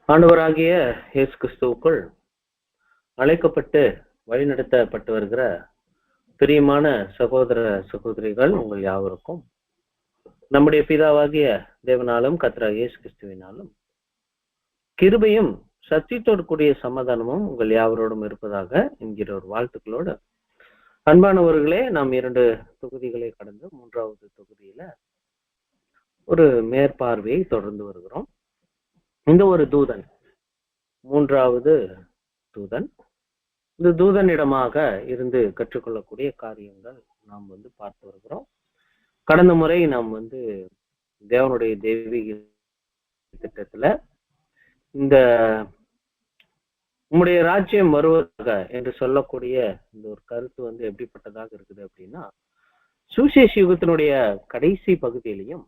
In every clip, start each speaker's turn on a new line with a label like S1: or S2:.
S1: ஆண்டவராகிய இயேசு கிறிஸ்துவுக்குள் அழைக்கப்பட்டு வழிநடத்தப்பட்டு வருகிற பிரியமான சகோதர சகோதரிகள் உங்கள் யாவருக்கும் நம்முடைய பிதாவாகிய தேவனாலும் கர்த்தராகிய இயேசு கிறிஸ்துவினாலும் கிருபையும் சத்தியத்தோடு கூடிய சமாதானமும் உங்கள் யாவரோடும் இருப்பதாக என்கிற ஒரு வாழ்த்துக்களோடு அன்பானவர்களே, நாம் 2 தொகுதிகளை கடந்து 3வது தொகுதியில ஒரு மேற்பார்வையை தொடர்ந்து வருகிறோம். இந்த ஒரு தூதன் 3வது தூதன், இந்த தூதனிடமாக இருந்து கற்றுக்கொள்ளக்கூடிய காரியங்கள் நாம் பார்த்து வருகிறோம். கடந்த முறை நாம் தேவனுடைய தெய்வீக திட்டத்துல இந்த உம்முடைய ராஜ்யம் வருவதாக என்று சொல்லக்கூடிய இந்த ஒரு கருத்து எப்படிப்பட்டதாக இருக்குது அப்படின்னா, சுவிசேஷ யுகத்தினுடைய கடைசி பகுதியிலையும்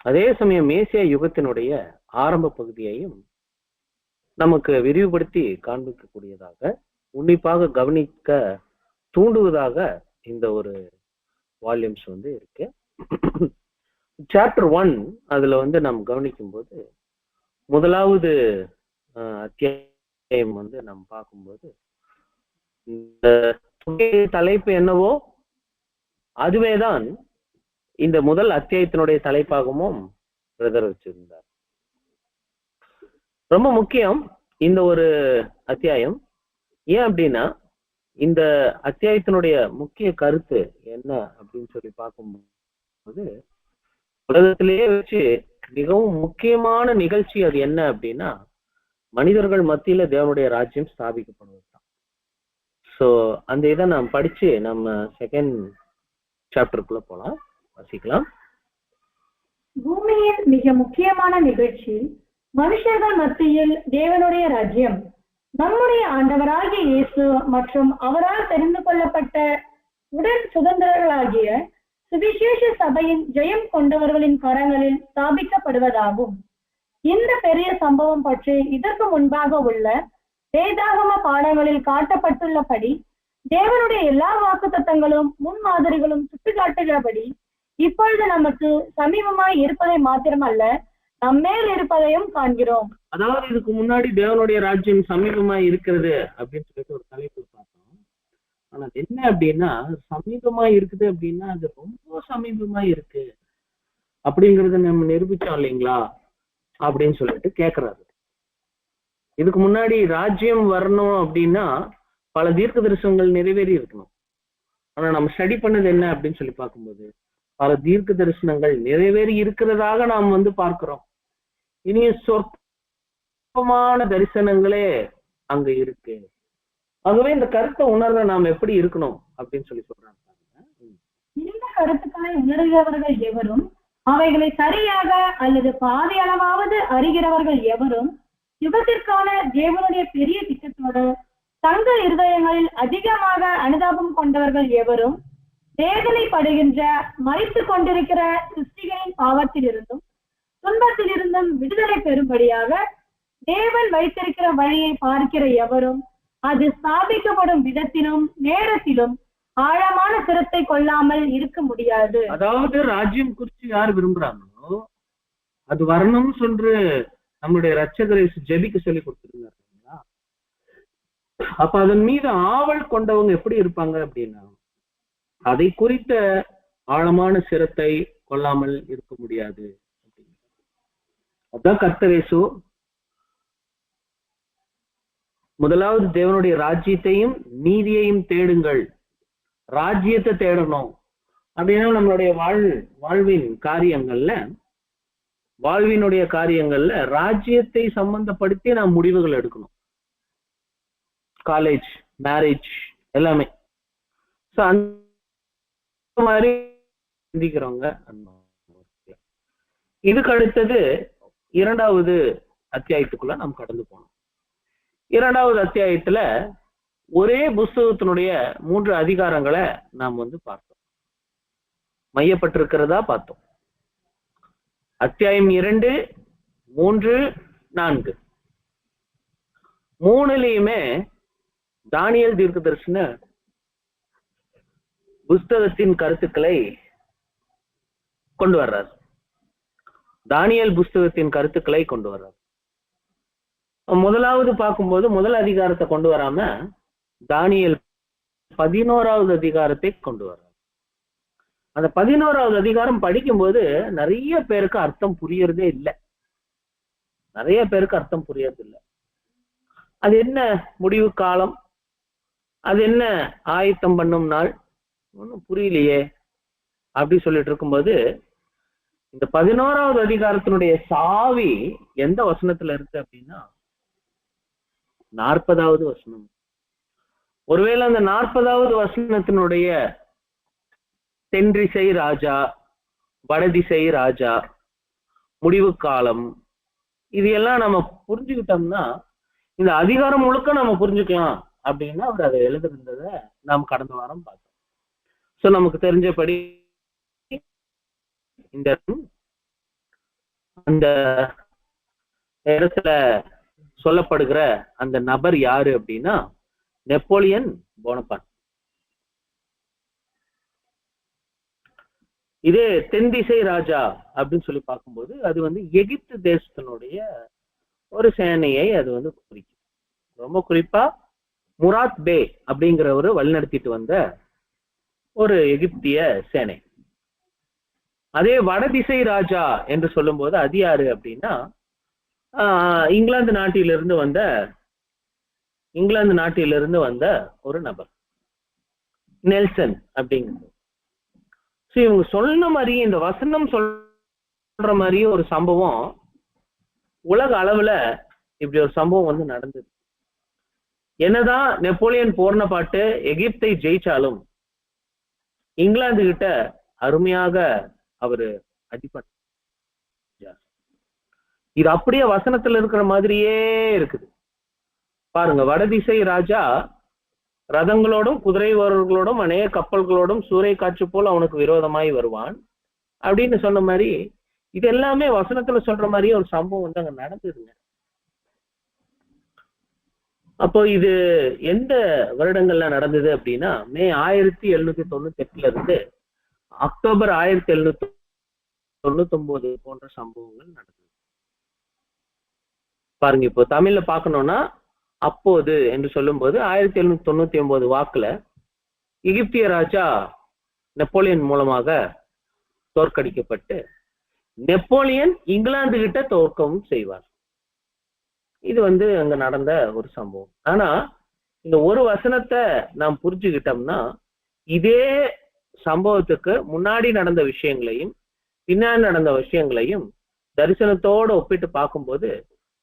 S1: அதே சமயம் மேசியா யுகத்தினுடைய ஆரம்ப பகுதியையும் நமக்கு விரிவுபடுத்தி காண்பிக்கக்கூடியதாக, உன்னிப்பாக கவனிக்க தூண்டுவதாக இந்த ஒரு வால்யூம்ஸ் இருக்கு. சாப்டர் 1 அதுல நாம் கவனிக்கும் போது முதலாவது அத்தியாயம் நாம் பார்க்கும்போது இந்த தலைப்பு என்னவோ அதுவேதான் இந்த முதல் அத்தியாயத்தினுடைய தலைப்பாகவும் பிரதர் வச்சிருந்தார். ரொம்ப முக்கியம் இந்த ஒரு அத்தியாயம். ஏன் அப்படின்னா, இந்த அத்தியாயத்தினுடைய முக்கிய கருத்து என்ன அப்படின்னு சொல்லி பார்க்கும்போது, உலகத்திலேயே வச்சு மிகவும் முக்கியமான நிகழ்ச்சி அது என்ன அப்படின்னா, மனிதர்கள் மத்தியில தேவனுடைய ராஜ்யம் ஸ்தாபிக்கப்படுவதுதான். சோ அந்த இதை நாம் படிச்சு நம்ம செகண்ட் சாப்டருக்குள்ள போலாம், வாசிக்கலாம்.
S2: பூமியின் மிக முக்கியமான நிகழ்ச்சி மனுஷர்கள் மத்தியில் தேவனுடைய ராஜ்யம். நம்முடைய ஆண்டவராகிய இயேசு மற்றும் அவரால் தெரிந்து கொள்ளப்பட்ட உடன் சுதந்திரர்களாகிய சுவிசேஷ சபையின் ஜெயம் கொண்டவர்களின் கரங்களில் ஸ்தாபிக்கப்படுவதாகும். இந்த பெரிய சம்பவம் பற்றி இதற்கு முன்பாக உள்ள வேதாகம பாடங்களில் காட்டப்பட்டுள்ளபடி தேவனுடைய எல்லா வாக்குத்தத்தங்களும் முன்மாதிரிகளும் சுட்டிக்காட்டுகிறபடி இப்பொழுது நமக்கு சமீபமாய் இருப்பதை மாத்திரமல்ல, நம்மேல் இருப்பதையும் காண்கிறோம்.
S1: அதாவது இதுக்கு முன்னாடி தேவனுடைய ராஜ்யம் சமீபமாய் இருக்கிறது அப்படின்னு சொல்லிட்டு ஒரு தலைப்பு பார்த்தோம். ஆனா என்ன அப்படின்னா, சமீபமாய் இருக்குது அப்படின்னா அது ரொம்ப சமீபமாய் இருக்கு அப்படிங்கறத நம்ம நிரூபிச்சோம் இல்லைங்களா அப்படின்னு சொல்லிட்டு கேக்குறாரு. இதுக்கு முன்னாடி ராஜ்யம் வரணும் அப்படின்னா பல தீர்க்க தரிசனங்கள் நிறைவேறி இருக்கணும். ஆனா நம்ம ஸ்டடி பண்ணது என்ன அப்படின்னு சொல்லி பார்க்கும்போது, பல தீர்க்க தரிசனங்கள் நிறைவேறி இருக்கிறதாக நாம் பார்க்கிறோம். இனிய சொற்பமான தரிசனங்களே அங்க இருக்கு. ஆகவே இந்த கருத்தை உணர்ற நாம் எப்படி இருக்கணும் அப்படின்னு சொல்லி சொல்றாங்க.
S2: இந்த கருத்துக்களை உணர்கிறவர்கள் எவரும், அவைகளை சரியாக அல்லது பாதி அளவாவது அறிகிறவர்கள் எவரும், யுகத்திற்கான தேவனுடைய பெரிய திட்டத்தோடு தங்கள் இருதயங்களில் அதிகமாக அனுதாபம் கொண்டவர்கள் எவரும், வேதனைப்படுகின்ற மறைத்து கொண்டிருக்கிற சிருஷ்டிகளின் பாவத்திலிருந்தும் துன்பத்திலிருந்தும் விடுதலை பெறும்படியாக தேவன் வைத்திருக்கிற வழியை பார்க்கிற எவரும், அது ஸ்தாபிக்கப்படும் விதத்திலும் நேரத்திலும் ஆழமான சிரத்தை கொள்ளாமல் இருக்க முடியாது.
S1: அதாவது ராஜ்யம் குறித்து யார் விரும்புறாங்களோ அது வரணும்னு சொல்லி நம்மளுடைய ரட்சகரை ஜெபிக்க சொல்லி கொடுத்துருந்தாரு. அப்ப அதன் மீது ஆவல் கொண்டவங்க எப்படி இருப்பாங்க அப்படின்னா, அதை குறித்த ஆழமான சிரத்தை கொள்ளாமல் இருக்க முடியாது. அதான் கர்த்தர் இயேசு முதலாவது தேவனுடைய ராஜ்யத்தையும் நீதியையும் தேடுங்கள், ராஜ்யத்தை தேடணும் அப்படின்னா நம்மளுடைய வாழ்வினுடைய காரியங்கள்ல ராஜ்யத்தை சம்பந்தப்படுத்தி நாம் முடிவுகள் எடுக்கணும். காலேஜ், மேரேஜ் எல்லாமே அந்த மாதிரி சிந்திக்கிறவங்க. இதுக்கு அடுத்தது 2வது அத்தியாயத்துக்குள்ள நாம் கடந்து போனோம். 2வது அத்தியாயத்துல ஒரே புஸ்தகத்தினுடைய 3 அதிகாரங்களை நாம் பார்த்தோம், மையப்பட்டிருக்கிறதா பார்த்தோம். அத்தியாயம் 2, 3, 4 3லயுமே தானியேல் தீர்க்கதரிசன புஸ்தகத்தின் கருத்துக்களை கொண்டு வர்றார். தானியேல் புஸ்தகத்தின் கருத்துக்களை கொண்டு வர்றார். முதலாவது பார்க்கும்போது முதல் அதிகாரத்தை கொண்டு வராம தானியேல் 11வது அதிகாரத்தை கொண்டு வர்றார். அந்த 11வது அதிகாரம் படிக்கும்போது நிறைய பேருக்கு அர்த்தம் புரியறதே இல்லை. நிறைய பேருக்கு அர்த்தம் புரியறது இல்லை. அது என்ன முடிவு காலம், அது என்ன ஆயத்தம் பண்ணும் நாள், ஒன்றும் புரியலையே அப்படி சொல்லிட்டு இருக்கும்போது இந்த 11வது அதிகாரத்தினுடைய சாவி எந்த வசனத்துல இருக்கு அப்படின்னா 40வது வசனம். ஒருவேளை அந்த 40வது வசனத்தினுடைய தென்திசை ராஜா, வடதிசை ராஜா, முடிவு காலம், இது எல்லாம் நம்ம புரிஞ்சுக்கிட்டோம்னா இந்த அதிகாரம் முழுக்க நம்ம புரிஞ்சுக்கலாம் அப்படின்னா அவர் அதை எழுதிருந்தத நாம் கடந்த வாரம் பார்த்தோம். சோ நமக்கு தெரிஞ்சபடி இந்த அந்த இடத்துல சொல்லப்படுகிற அந்த நபர் யாரு அப்படின்னா நெப்போலியன் போனபார்ட். இதே தென்திசை ராஜா அப்படின்னு சொல்லி பார்க்கும்போது அது வந்து எகிப்து தேசத்தினுடைய ஒரு சேனையை அது வந்து குறிக்கும். ரொம்ப குறிப்பா முராத் பே அப்படிங்கிறவரு வழிநடத்திட்டு வந்த ஒரு எகிப்திய சேனை. அதே வடதிசை ராஜா என்று சொல்லும் போது அது யாரு அப்படின்னா இங்கிலாந்து நாட்டிலிருந்து வந்த ஒரு நபர், நெல்சன் அப்படிங்கிறது. இவங்க சொன்ன மாதிரி இந்த வசனம் சொல்ற மாதிரியே ஒரு சம்பவம் உலக அளவுல இப்படி ஒரு சம்பவம் வந்து நடந்தது. என்னதான் நெப்போலியன் போனபார்ட் எகிப்தை ஜெயிச்சாலும் இங்கிலாந்து கிட்ட அருமையாக அவரு அடிபட்டார். இது அப்படியே வசனத்துல இருக்கிற மாதிரியே இருக்குது பாருங்க. வடதிசை ராஜா ரதங்களோடும் குதிரை வீரர்களோடும் அநேக கப்பல்களோடும் சூறை காற்று போல் அவனுக்கு விரோதமாய் வருவான் அப்படின்னு சொன்ன மாதிரி இது எல்லாமே வசனத்துல சொல்ற மாதிரியே ஒரு சம்பவம் வந்து அங்க நடந்ததுங்க. அப்போ இது எந்த வருடங்கள்ல நடந்தது அப்படின்னா மே 1798 இருந்து அக்டோபர் 1799 போன்ற சம்பவங்கள் நடந்தது. பாருங்க, இப்போ தமிழ்ல பார்க்கணும்னா அப்போது என்று சொல்லும் போது 1799 வாக்குல எகிப்திய ராஜா நெப்போலியன் மூலமாக தோற்கடிக்கப்பட்டு நெப்போலியன் இங்கிலாந்து கிட்ட தோற்கவும் செய்வார். இது வந்து அங்க நடந்த ஒரு சம்பவம். ஆனா இந்த ஒரு வசனத்தை நாம் புரிஞ்சுக்கிட்டோம்னா இதே சம்பவத்துக்கு முன்னாடி நடந்த விஷயங்களையும் பின்னாடி நடந்த விஷயங்களையும் தரிசனத்தோடு ஒப்பிட்டு பார்க்கும்போது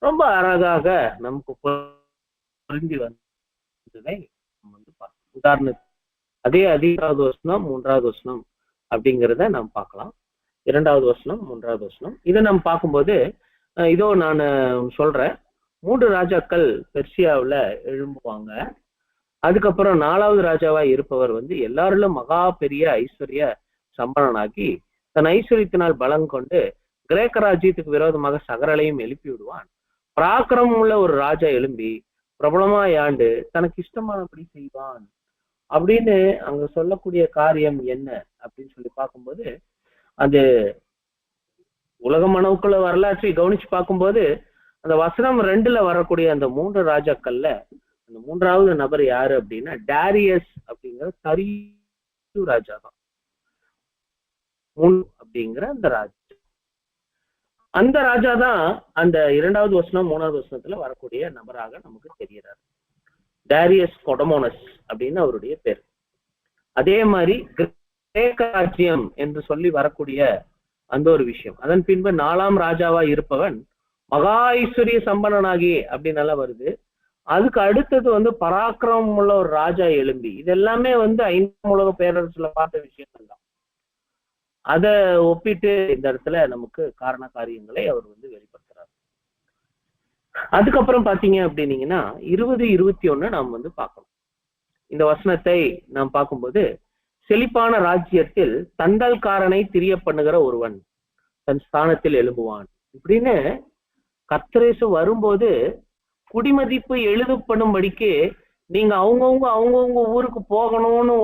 S1: ரொம்ப அழகாக நமக்கு புரிஞ்சு வந்ததை நம்ம வந்து பார்க்கலாம். உதாரணத்துக்கு அதே 2வது வசனம் 3வது வசனம் அப்படிங்கிறத நாம் பார்க்கலாம். 2வது வசனம் 3வது வசனம் இதை நம்ம பார்க்கும்போது இதோ நான் சொல்றேன். 3 ராஜாக்கள் பெர்சியாவுல எழும்புவாங்க. அதுக்கப்புறம் 4வது ராஜாவா இருப்பவர் வந்து எல்லாரிலும் மகா பெரிய ஐஸ்வர்ய சம்பளனாகி தன் ஐஸ்வர்யத்தினால் பலம் கொண்டு கிரேக்க ராஜ்யத்துக்கு விரோதமாக சகரலையும் எழுப்பி விடுவான். பராக்கிரமம் உள்ள ஒரு ராஜா எழும்பி பிரபலமாய் ஆண்டு தனக்கு இஷ்டமானபடி செய்வான் அப்படின்னு அங்க சொல்லக்கூடிய காரியம் என்ன அப்படின்னு சொல்லி பார்க்கும்போது அது உலக மனவுக்குள்ள வரலாற்றை கவனிச்சு பார்க்கும்போது அந்த வசனம் 2ல வரக்கூடிய அந்த 3 ராஜாக்கள்ல அந்த 3வது நபர் யாரு அப்படின்னா டாரியஸ் அப்படிங்கிற தரியு ராஜா தான். அப்படிங்கிற அந்த ராஜா தான் அந்த 2வது வசனம் 3வது வசனத்துல வரக்கூடிய நபராக நமக்கு தெரிகிறார். டாரியஸ் கொடமோனஸ் அப்படின்னு அவருடைய பேர். அதே மாதிரி கிரேக்க ராஜ்யம் என்று சொல்லி வரக்கூடிய அந்த ஒரு விஷயம். அதன் பின்பு 4ஆம் ராஜாவா இருப்பவன் மகா ஐஸ்வர்ய சம்பனனாகி அப்படின்னு எல்லாம் வருது. அதுக்கு அடுத்தது வந்து பராக்கிரமம் உள்ள ஒரு ராஜா எழும்பி. இது எல்லாமே வந்து 5ஆம் உலக பேரரசுல பார்த்த விஷயங்கள் தான். அதை ஒப்பிட்டு இந்த இடத்துல நமக்கு காரண காரியங்களை அவர் வந்து வெளிப்படுத்துறாரு. அதுக்கப்புறம் பாத்தீங்க அப்படின்னீங்கன்னா 20-21 நாம் வந்து பார்க்கணும். இந்த வசனத்தை நாம் பார்க்கும்போது செழிப்பான ராஜ்யத்தில் தண்டல்காரனை திரிய பண்ணுகிற ஒருவன் தன் ஸ்தானத்தில் எழும்புவான் இப்படின்னு கர்த்தரேசு வரும்போது குடிமதிப்பு எழுதப்படும்படிக்கு நீங்க அவங்கவுங்க ஊருக்கு போகணும்னு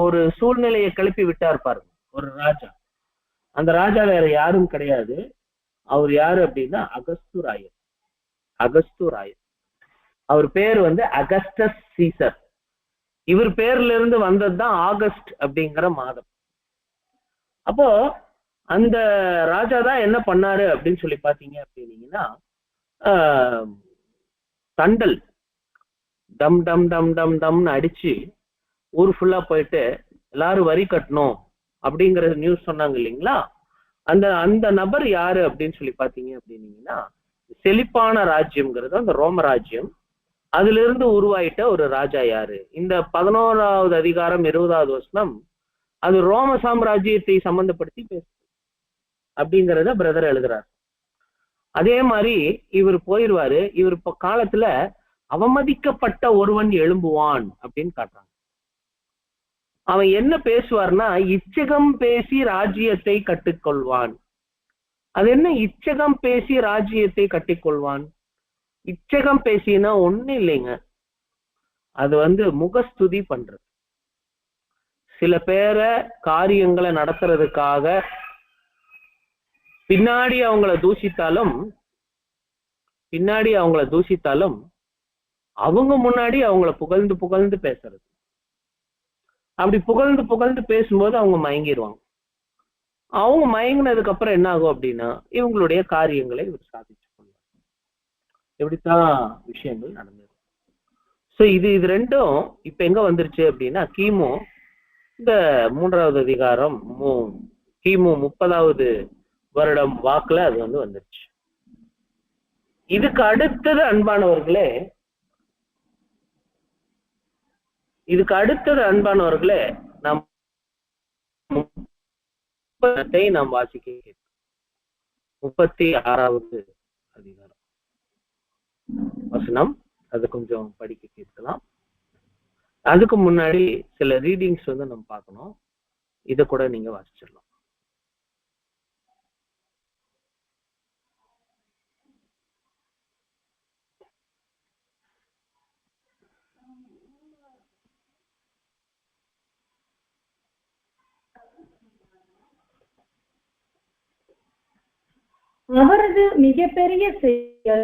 S1: ஒரு சூழ்நிலையை கிளப்பி விட்டார் பாருங்க ஒரு ராஜா. அந்த ராஜா வேற யாரும் கிடையாது. அவர் யாரு அப்படின்னா அகஸ்து ராயர். அகஸ்து ராயன். அவர் பேர் வந்து அகஸ்டஸ் சீசர். இவர் பேர்ல இருந்து வந்ததுதான் ஆகஸ்ட் அப்படிங்கிற மாதம். அப்போ அந்த ராஜா தான் என்ன பண்ணாரு அப்படின்னு சொல்லி பாத்தீங்க அப்படின்னீங்கன்னா, தண்டல் டம் டம் டம் டம் டம்னு அடிச்சு ஊர் ஃபுல்லா போயிட்டு எல்லாரும் வரி கட்டணும் அப்படிங்கிற நியூஸ் சொன்னாங்க இல்லைங்களா. அந்த அந்த நபர் யாரு அப்படின்னு சொல்லி பாத்தீங்க அப்படின்னீங்கன்னா, செழிப்பான ராஜ்யம்ங்கிறது அந்த ரோம ராஜ்யம். அதுல இருந்து உருவாயிட்ட ஒரு ராஜா யாரு? இந்த 11வது அதிகாரம் 20வது வசனம் அது ரோம சாம்ராஜ்யத்தை சம்பந்தப்படுத்தி பேசு அப்படிங்கிறத பிரதர் எழுதுறாரு. அதே மாதிரி இவர் போயிருவாரு. இவர் இப்ப காலத்துல அவமதிக்கப்பட்ட ஒருவன் எழும்புவான் அப்படின்னு காட்டுறாங்க. அவன் என்ன பேசுவார்னா, இச்சகம் பேசி ராஜ்யத்தை கட்டிக்கொள்வான். அது என்ன இச்சகம் பேசி ராஜ்யத்தை கட்டிக்கொள்வான்? இச்சகம் பேசினா ஒண்ணு இல்லைங்க, அது வந்து முகஸ்துதி பண்றது. சில பேரை காரியங்களை நடத்துறதுக்காக பின்னாடி அவங்கள தூஷித்தாலும் அவங்க முன்னாடி அவங்கள புகழ்ந்து புகழ்ந்து பேசுறது. அப்படி புகழ்ந்து புகழ்ந்து பேசும்போது அவங்க மயங்கிடுவாங்க. அவங்க மயங்கினதுக்கு அப்புறம் என்ன ஆகும் அப்படின்னா, இவங்களுடைய காரியங்களை இவர் சாதிச்சு கொள்வார். இப்படித்தான் விஷயங்கள் நடந்தது. ஸோ இது ரெண்டும் இப்ப எங்க வந்துருச்சு அப்படின்னா, கிமு இந்த 3வது அதிகாரம் கிமு 30வது வருடம் வாக்குல அது வந்து வந்துருச்சு. இதுக்கு அடுத்தது அன்பானவர்களே நாம் நாம் வாசிக்க 36வது அதிகாரம் வசனம், அது கொஞ்சம் படிக்க கேட்கலாம். அதுக்கு முன்னாடி சில ரீடிங்ஸ் வந்து நம்ம பார்க்கணும். இதை கூட நீங்க வாசிச்சிடலாம்.
S2: அவரது மிகப்பெரிய செயல்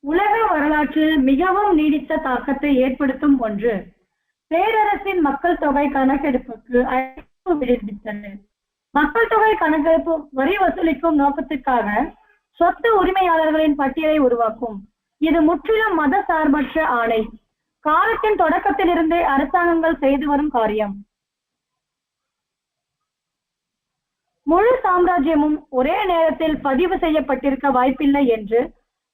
S2: உலக வரலாற்றில் மிகவும் நீடித்த தாக்கத்தை ஏற்படுத்தும் ஒன்று. பேரரசின் மக்கள் தொகை கணக்கெடுப்புக்கு அழைப்பு விடுவித்தது. மக்கள் தொகை கணக்கெடுப்பு வரி வசூலிக்கும் நோக்கத்திற்காக சொத்து உரிமையாளர்களின் பட்டியலை உருவாக்கும். இது முற்றிலும் மத சார்பற்ற ஆணை. காலத்தின் தொடக்கத்திலிருந்தே அரசாங்கங்கள் செய்து வரும் காரியம். முழு சாம்ராஜ்யமும் ஒரே நேரத்தில் பதிவு செய்யப்பட்டிருக்க வாய்ப்பில்லை என்று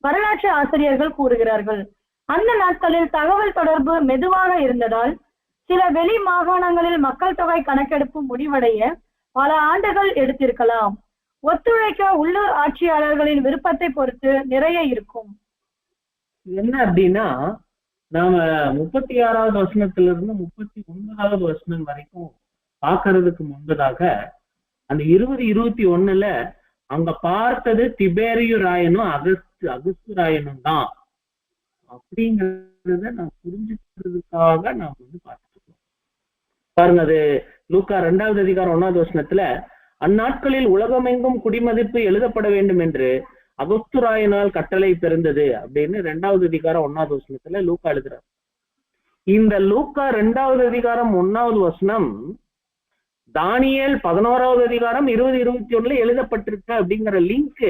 S2: வரலாற்று ஆசிரியர்கள் கூறுகிறார்கள். அந்த நாட்களில் தகவல் தொடர்பு மெதுவாக இருந்ததால் சில வெளி மாகாணங்களில் மக்கள் தொகை கணக்கெடுப்பு முடிவடைய பல ஆண்டுகள் எடுத்திருக்கலாம். ஒத்துழைக்க உள்ளூர் ஆட்சியாளர்களின் விருப்பத்தை பொறுத்து நிறைய இருக்கும்.
S1: என்ன அப்படின்னா, நாம 36வது வசனத்திலிருந்து 39வது வசனம் வரைக்கும் பார்க்கறதுக்கு முன்பதாக அந்த 20-21ல அங்க பார்த்தது திபேரியு ராயனும் அகஸ்து ராயனும் தான் அப்படிங்கறத நான் புரிஞ்சுக்கிறதுக்காக நாம் வந்து பார்த்துட்டு இருக்கோம். பாருங்க, அது லூக்கா 2வது அதிகாரம் 1வது வசனத்துல, அந்நாட்களில் உலகமெங்கும் குடிமதிப்பு எழுதப்பட வேண்டும் என்று அகஸ்து ராயனால் கட்டளை பிறந்தது அப்படின்னு 2வது அதிகாரம் 1வது வசனத்துல லூக்கா எழுதுறார். இந்த லூக்கா 2வது அதிகாரம் 1வது வசனம் தானியேல் 11வது அதிகாரம் 20-21 எழுதப்பட்டிருக்க அப்படிங்கிற லிங்க்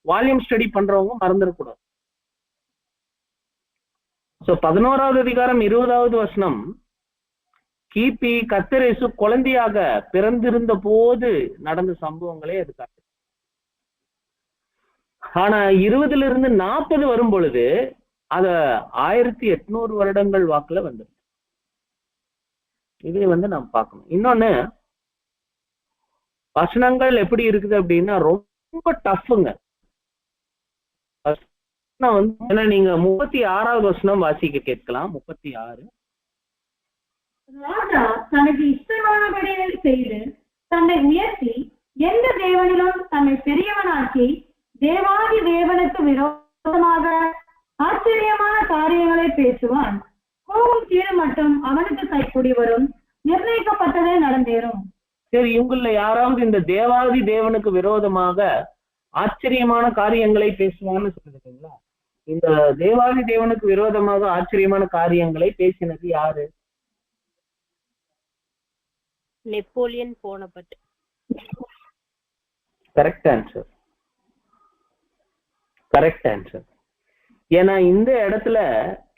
S1: வால்யூம் ஸ்டடி பண்றவங்க மறந்துடக்கூடாது. சோ 11வது அதிகாரம் 20வது வசனம் கிபி கர்த்தர் இயேசு குழந்தையாக பிறந்திருந்த போது நடந்த சம்பவங்களே அது காட்டு. ஆனா 20லிருந்து 40 வரும் பொழுது அத 1800 வருடங்கள் வாக்குல வந்துடும். இதை வந்து நாம் பார்க்கணும். இன்னொன்னு, வசனங்கள் எப்படி இருக்குது அப்படின்னா ரொம்ப டஃப்ங்க. வந்து நீங்க 36வது வசனம் வாசிக்க கேட்கலாம். 36.
S2: ராஜா தனக்கு இஷ்டமானபடி செய்து தன்னை உயர்த்தி எந்த தேவனிலும் தன்னை பெரியவனாக்கி தேவாதி தேவனுக்கு விரோதமாக ஆச்சரியமான காரியங்களை பேசுவான். கோபம் கீழ் மட்டும் அவனுக்கு கைக்கூடி வரும். நிர்ணயிக்கப்பட்டதே நடந்தேறும்.
S1: சரி, இவங்கள யாராவது இந்த தேவாதி தேவனுக்கு விரோதமாக ஆச்சரியமான காரியங்களை பேசுவான்னு சொல்லிருக்கீங்களா? இந்த தேவாதி தேவனுக்கு விரோதமாக ஆச்சரியமான காரியங்களை பேசினது யாரு?
S3: Napoleon Bonaparte.
S1: Correct answer, correct answer. ஏன்னா இந்த இடத்துல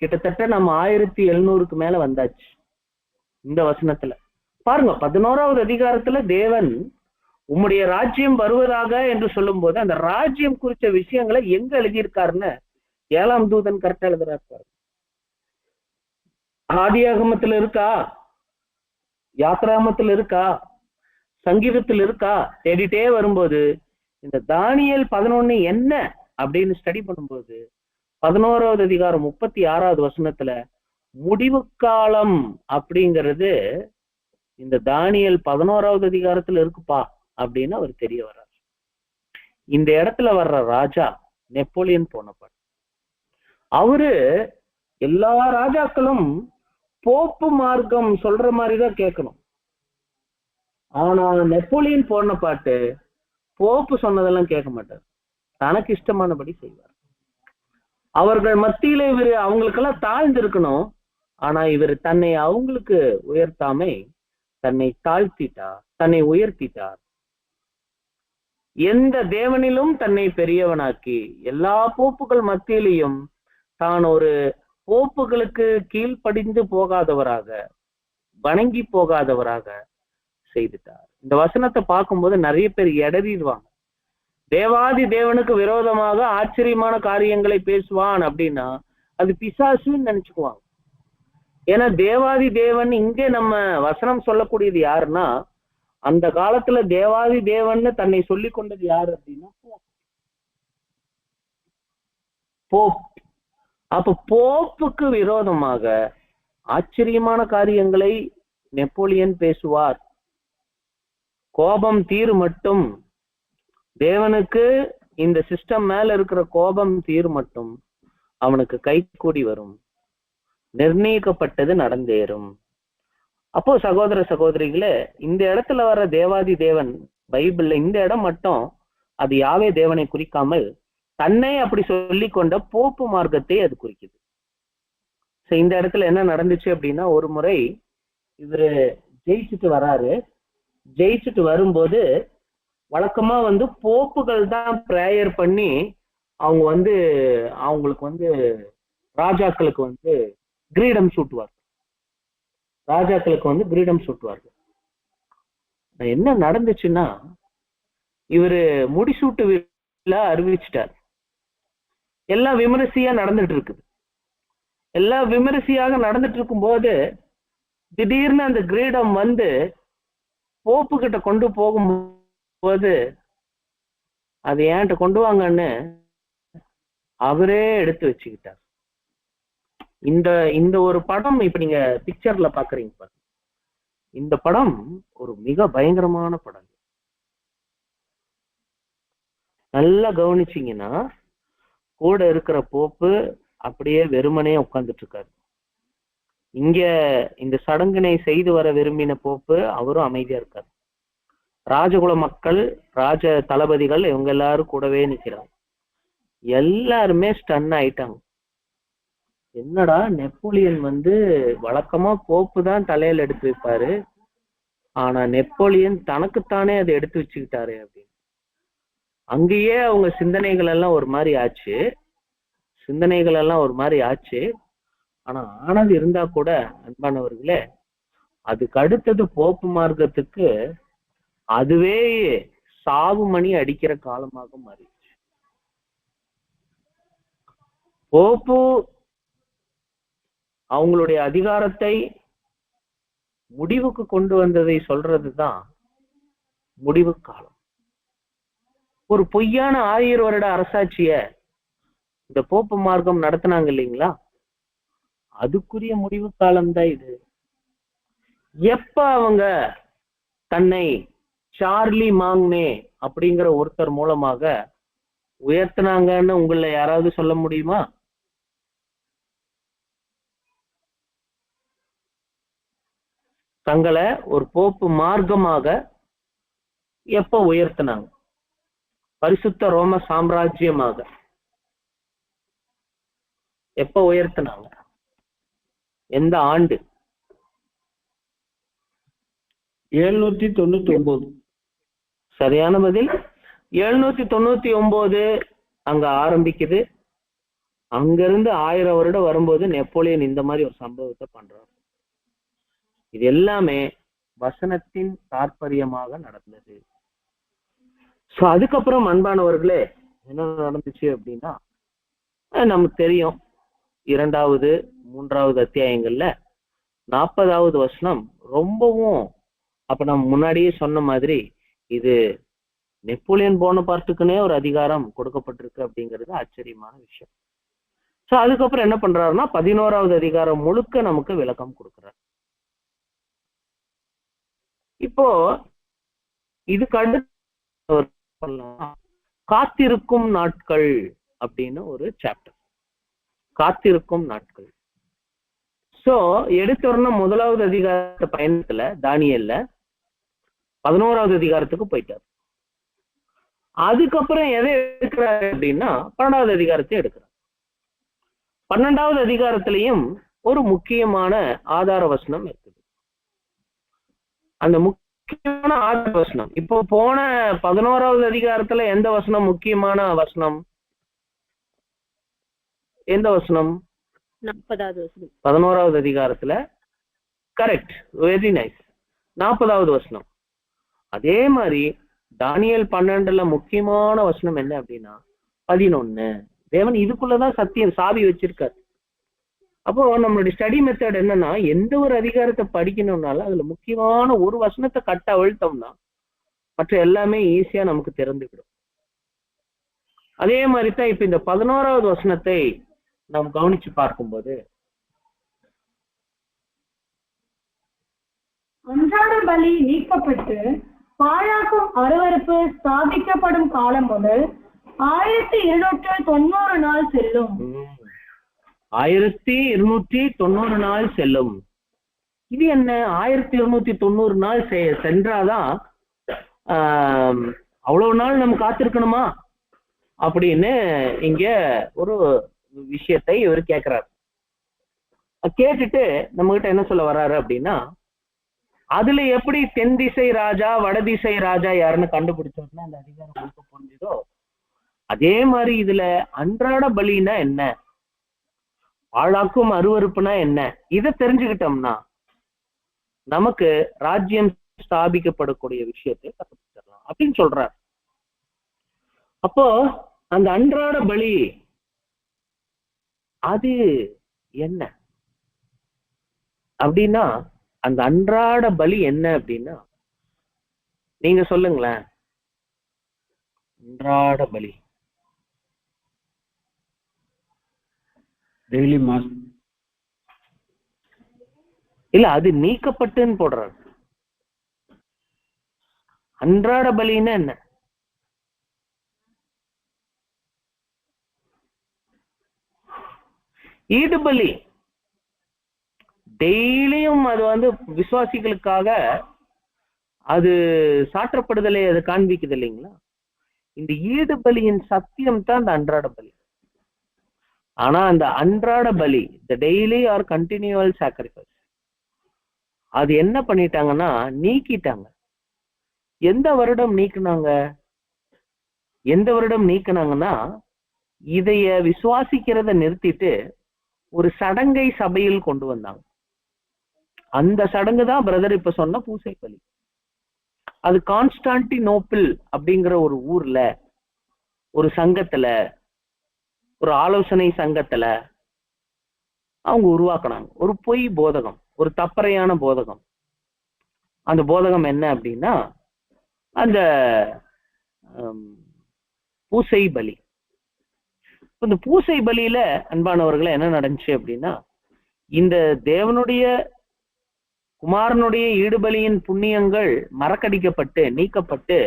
S1: கிட்டத்தட்ட நம்ம 1700க்கு மேல வந்தாச்சு. இந்த வசனத்துல பாருங்க, 11வது அதிகாரத்துல தேவன் உம்முடைய ராஜ்யம் வருவதாக என்று சொல்லும் போது அந்த ராஜ்யம் குறித்த விஷயங்களை எங்க எழுதியிருக்காருன்னு 7ஆம் தூதன் கரெக்டா எழுதுறாரு. ஆதியாகமத்துல இருக்கா, யாத்ராகமத்துல இருக்கா, சங்கீதத்துல இருக்கா, தேடிட்டே வரும்போது இந்த தானியேல் 11 என்ன அப்படின்னு ஸ்டடி பண்ணும்போது 11வது அதிகாரம் 36வது வசனத்துல முடிவு காலம் அப்படிங்கிறது இந்த தானியேல் 11வது அதிகாரத்துல இருக்குப்பா அப்படின்னு அவர் தெரிய வர்றார். இந்த இடத்துல வர்ற ராஜா நெப்போலியன் போனபர்ட். அவரு எல்லா ராஜாக்களும் போப்பு மார்க்கம் சொல்ற மாதிரிதான் கேட்கணும். ஆனா நெப்போலியன் போனபர்ட் போப்பு சொன்னதெல்லாம் கேட்க மாட்டார், தனக்கு இஷ்டமானபடி செய்வார். அவர்கள் மத்தியில இவரு அவங்களுக்கெல்லாம் தாழ்ந்து இருக்கணும், ஆனா இவர் தன்னை அவங்களுக்கு உயர்த்தாமை தன்னை தாழ்த்திட்டார், தன்னை உயர்த்திட்டார். எந்த தேவனிலும் தன்னை பெரியவனாக்கி எல்லா போப்புகள் மத்தியிலையும் தான் ஒரு போப்புகளுக்கு கீழ்ப்படிந்து போகாதவராக, வணங்கி போகாதவராக செய்துட்டார். இந்த வசனத்தை பார்க்கும்போது நிறைய பேர் இடறிடுவாங்க. தேவாதி தேவனுக்கு விரோதமாக ஆச்சரியமான காரியங்களை பேசுவான் அப்படின்னா அது பிசாசுன்னு நினைச்சுக்குவாங்க. ஏன்னா தேவாதி தேவன் இங்கே நம்ம வசனம் சொல்லக்கூடியது யாருன்னா, அந்த காலத்துல தேவாதி தேவன் தன்னை சொல்லி கொண்டது யாரு அப்படின்னா போப். அப்ப போப்புக்கு விரோதமாக ஆச்சரியமான காரியங்களை நெப்போலியன் பேசுவார். கோபம் தீரு மட்டும், தேவனுக்கு இந்த சிஸ்டம் மேல இருக்கிற கோபம் தீரு மட்டும் அவனுக்கு கை கூடி வரும், நிர்ணயிக்கப்பட்டது நடந்தேறும். அப்போ சகோதர சகோதரிகளே, இந்த இடத்துல வர தேவாதி தேவன் பைபிள்ல இந்த இடம் மட்டும் அது யாவே தேவனை குறிக்காமல் தன்னை அப்படி சொல்லி கொண்ட போப்பு மார்க்கத்தை அது குறிக்குது. இந்த இடத்துல என்ன நடந்துச்சு அப்படின்னா, ஒரு முறை இவரு ஜெயிச்சுட்டு வராரு. ஜெயிச்சுட்டு வரும்போது வழக்கமா போப்புகள் தான் பிரேயர் பண்ணி அவங்க அவங்களுக்கு ராஜாக்களுக்கு கிரீடம் சூட்டுவார். ராஜாக்களுக்கு கிரீடம் சூட்டுவார்கள். என்ன நடந்துச்சுன்னா, இவரு முடிசூட்டு விழா அறிவிச்சிட்டார். எல்லாம் விமரிசையா நடந்துட்டு இருக்குது. எல்லாம் விமரிசையாக நடந்துட்டு இருக்கும் போது திடீர்னு அந்த கிரீடம் போப்பு கிட்ட கொண்டு போகும்போது அது ஏன்ட்ட கொண்டு வாங்கன்னு அவரே எடுத்து வச்சுக்கிட்டார். இந்த ஒரு படம் இப்ப நீங்க பிக்சர்ல பாக்குறீங்க பாருங்க. இந்த படம் ஒரு மிக பயங்கரமான படம். நல்லா கவனிச்சீங்கன்னா கூட இருக்கிற போப்பு அப்படியே வெறுமனே உட்கார்ந்துட்டு இருக்காரு. இங்க இந்த சடங்கினை செய்து வர விரும்பின போப்பு அவரும் அமைதியா இருக்காரு. ராஜகுல மக்கள், ராஜ தளபதிகள் இவங்க எல்லாரும் கூடவே நிக்கிறாங்க. எல்லாருமே ஸ்டன் ஆயிட்டாங்க. என்னடா நெப்போலியன் வழக்கமா போப்பு தான் தலையில எடுத்து வைப்பாரு, ஆனா நெப்போலியன் தனக்குத்தானே அதை எடுத்து வச்சுக்கிட்டாரு அப்படின்னு. அங்கேயே அவங்க சிந்தனைகள் எல்லாம் ஒரு மாதிரி ஆச்சு. ஆனா ஆனது இருந்தா கூட அன்பானவர்களே, அதுக்கு அடுத்தது போப்பு மார்க்கத்துக்கு அதுவே சாவு மணி அடிக்கிற காலமாக மாறிடுச்சு. போப்பு அவங்களுடைய அதிகாரத்தை முடிவுக்கு கொண்டு வந்ததை சொல்றதுதான் முடிவு காலம். ஒரு பொய்யான 1000 வருட அரசாட்சிய இந்த போப்பு மார்க்கம் நடத்தினாங்க இல்லைங்களா, அதுக்குரிய முடிவு காலம்தான் இது. எப்ப அவங்க தன்னை சார்லி மாங்னே அப்படிங்கிற ஒருத்தர் மூலமாக உயர்த்தினாங்கன்னு உங்களை யாராவது சொல்ல முடியுமா? தங்களை ஒரு போப்பு மார்க்கமாக எப்ப உயர்த்தினாங்க? பரிசுத்த ரோம சாம்ராஜ்யமாக. எப்ப உயர்த்தினாங்க? எந்த ஆண்டு?
S4: 799.
S1: சரியான பதில். 799 அங்க ஆரம்பிக்குது. அங்கிருந்து 1000 வருடம் வரும்போது நெப்போலியன் இந்த மாதிரி ஒரு சம்பவத்தை பண்றாரு. இது எல்லாமே வசனத்தின் தாற்பயமாக நடந்தது. சோ அதுக்கப்புறம் அன்பானவர்களே என்ன நடந்துச்சு அப்படின்னா, நமக்கு தெரியும் 2வது 3வது அத்தியாயங்கள்ல 40வது வசனம் ரொம்பவும், அப்ப நம்ம முன்னாடியே சொன்ன மாதிரி இது நெப்போலியன் போனபார்ட்டுக்குன்னே ஒரு அதிகாரம் கொடுக்கப்பட்டிருக்கு அப்படிங்கிறது ஆச்சரியமான விஷயம். சோ அதுக்கப்புறம் என்ன பண்றாருன்னா 11வது அதிகாரம் முழுக்க நமக்கு விளக்கம் கொடுக்கிறார். இப்போ இதுக்கு அடுத்து காத்திருக்கும் நாட்கள் அப்படின்னு ஒரு சாப்டர். காத்திருக்கும் நாட்கள். சோ எடுத்தோம்னா 1வது அதிகாரத்தை பயணத்துல தானியேல்ல 11வது அதிகாரத்துக்கு போயிட்டார். அதுக்கப்புறம் எதை எடுக்கிறாரு அப்படின்னா 12வது அதிகாரத்தை எடுக்கிறார். 12வது அதிகாரத்திலையும் ஒரு முக்கியமான ஆதார வசனம் இருக்குது. அந்த முக்கியமான ஆதார வசனம் இப்போ போன 11வது அதிகாரத்துல எந்த வசனம் முக்கியமான வசனம்? எந்த வசனம்?
S3: 40வது வசனம்.
S1: 11வது அதிகாரத்துல கரெக்ட், வெரி நைஸ், 40வது வசனம். அதே மாதிரி தானியேல் 12ல முக்கியமான வசனம் என்ன அப்படின்னா 11. தேவன் இதுக்குள்ளதான் சத்தியம் சாவி வச்சிருக்காரு. அப்போ நம்மளுடைய ஸ்டடி மெத்தட் என்னன்னா, எந்த ஒரு அதிகாரத்தை படிக்கணும்னாலும் அதுல முக்கியமான ஒரு வசனத்தை கட்ட அழுத்தோம்னா மற்ற எல்லாமே ஈஸியா நமக்கு தெரிந்துவிடும். அதே மாதிரி தான் இப்ப இந்த 11வது வசனத்தை நாம் கவனிச்சு பார்க்கும்போது,
S2: அன்றாட பலி நீக்கப்பட்டு பாழாக்கும் அருவருப்பு ஸ்தாபிக்கப்படும் காலம் முதல் 1290 நாள் செல்லும்.
S1: 1290 நாள் செல்லும். இது என்ன 1290 நாள் சென்றாதான் அவ்வளவு நாள் நம்ம காத்திருக்கணுமா அப்படின்னு இங்க ஒரு விஷயத்தை இவர் கேட்கிறார். கேட்டுட்டு நம்ம கிட்ட என்ன சொல்ல வர்றாரு அப்படின்னா, அதுல எப்படி தென் திசை ராஜா வடதிசை ராஜா யாருன்னு கண்டுபிடிச்சோம்னா அந்த அதிகாரம் உங்களுக்கு புரிஞ்சுதோ, அதே மாதிரி இதுல அன்றாட பலினா என்ன, ஆளாக்கும் அருவருப்புனா என்ன, இதை தெரிஞ்சுக்கிட்டோம்னா நமக்கு ராஜ்யம் ஸ்தாபிக்கப்படக்கூடிய விஷயத்தை கற்றுக்கலாம் அப்படின்னு சொல்றார். அப்போ அந்த அன்றாட பலி அது என்ன அப்படின்னா, அந்த அன்றாட பலி என்ன அப்படின்னா, நீங்க சொல்லுங்களேன். அன்றாட பலி
S4: டெய்லி மாஸ்
S1: இல்ல, அது நீக்கப்பட்டுன்னு போடுறாரு. அன்றாட பலின்னா என்ன? ஈடுபலி டெய்லியும் அது விசுவாசிகளுக்காக அது சாற்றப்படுதலை அது காண்பிக்குது இல்லைங்களா? இந்த ஈடுபலியின் சத்தியம் தான் அந்த அன்றாட பலி. ஆனா அந்த அன்றாட பலி, the daily or continual sacrifice, அது என்ன பண்ணிட்டாங்கன்னா நீக்கிட்டாங்க. எந்த வருடம் நீக்கினாங்க? எந்த வருடம் நீக்கினாங்கன்னா, இதைய விசுவாசிக்கிறத நிறுத்திட்டு ஒரு சடங்கை சபையில் கொண்டு வந்தாங்க. அந்த சடங்கு தான் பிரதர் இப்ப சொன்ன பூசை பலி. அது கான்ஸ்டான்டினோப்பிள் அப்படிங்கிற ஒரு ஊர்ல ஒரு சங்கத்துல, ஒரு ஆலோசனை சங்கத்துல அவங்க உருவாக்குனாங்க ஒரு பொய் போதகம், ஒரு தப்பறையான போதகம். அந்த போதகம் என்ன அப்படின்னா அந்த பூசை பலி. இந்த பூசை பலியில அன்பானவர்களை என்ன நடந்துச்சு அப்படின்னா, இந்த தேவனுடைய குமாரனுடைய ஈடுபலியின் புண்ணியங்கள் மறக்கடிக்கப்பட்டு நீக்கப்பட்டு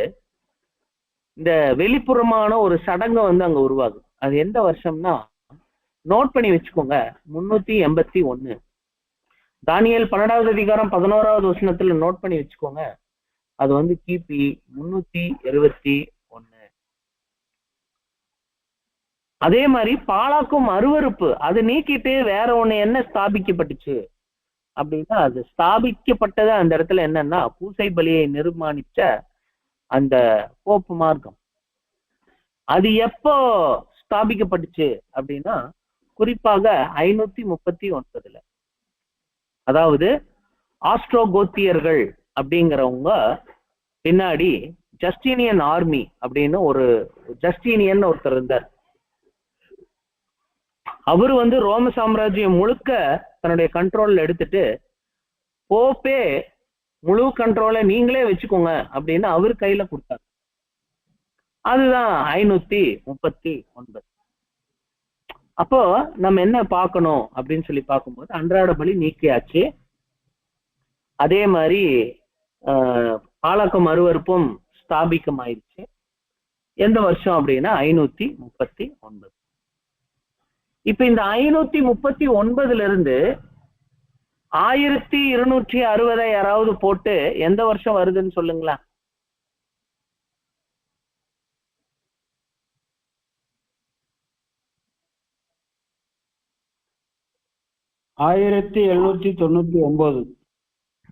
S1: இந்த வெளிப்புறமான ஒரு சடங்கு அங்க உருவாகுது. அது எந்த வருஷம்னா, நோட் பண்ணி வச்சுக்கோங்க, 381. தானியேல் 12வது அதிகாரம் 11வது வசனத்துல நோட் பண்ணி வச்சுக்கோங்க. அது கிபி 321. அதே மாதிரி பாலாக்கும் அருவருப்பு அது நீக்கிட்டு வேற ஒண்ணு என்ன ஸ்தாபிக்கப்பட்டுச்சு அப்படின்னா, அது ஸ்தாபிக்கப்பட்டது அந்த இடத்துல என்னன்னா பூசை பலியை நிர்மாணிச்ச அந்த போப்பு மார்க்கம். அது எப்போ ஸ்தாபிக்கப்பட்டுச்சு அப்படின்னா குறிப்பாக 539. அதாவது ஆஸ்ட்ரோகோத்தியர்கள் அப்படிங்கிறவங்க பின்னாடி ஜஸ்டினியன் ஆர்மி அப்படின்னு ஒரு ஜஸ்டினியன் ஒருத்தர் இருந்தார். அவரு வந்து ரோம சாம்ராஜ்யம் முழுக்க தன்னுடைய கண்ட்ரோல்ல எடுத்துட்டு போப்பே முழு கண்ட்ரோலை நீங்களே வச்சுக்கோங்க அப்படின்னு அவர் கையில கொடுத்தார். அதுதான் 539. அப்போ நம்ம என்ன பார்க்கணும் அப்படின்னு சொல்லி பார்க்கும்போது அன்றாட பலி நீக்கியாச்சு. அதே மாதிரி பாலக்கும் அருவருப்பும் ஸ்தாபிக்கம் ஆயிடுச்சு. எந்த வருஷம் அப்படின்னா 539. இப்ப இந்த 539 இருந்து 1260 யாராவது போட்டு எந்த வருஷம் வருதுன்னு சொல்லுங்களா?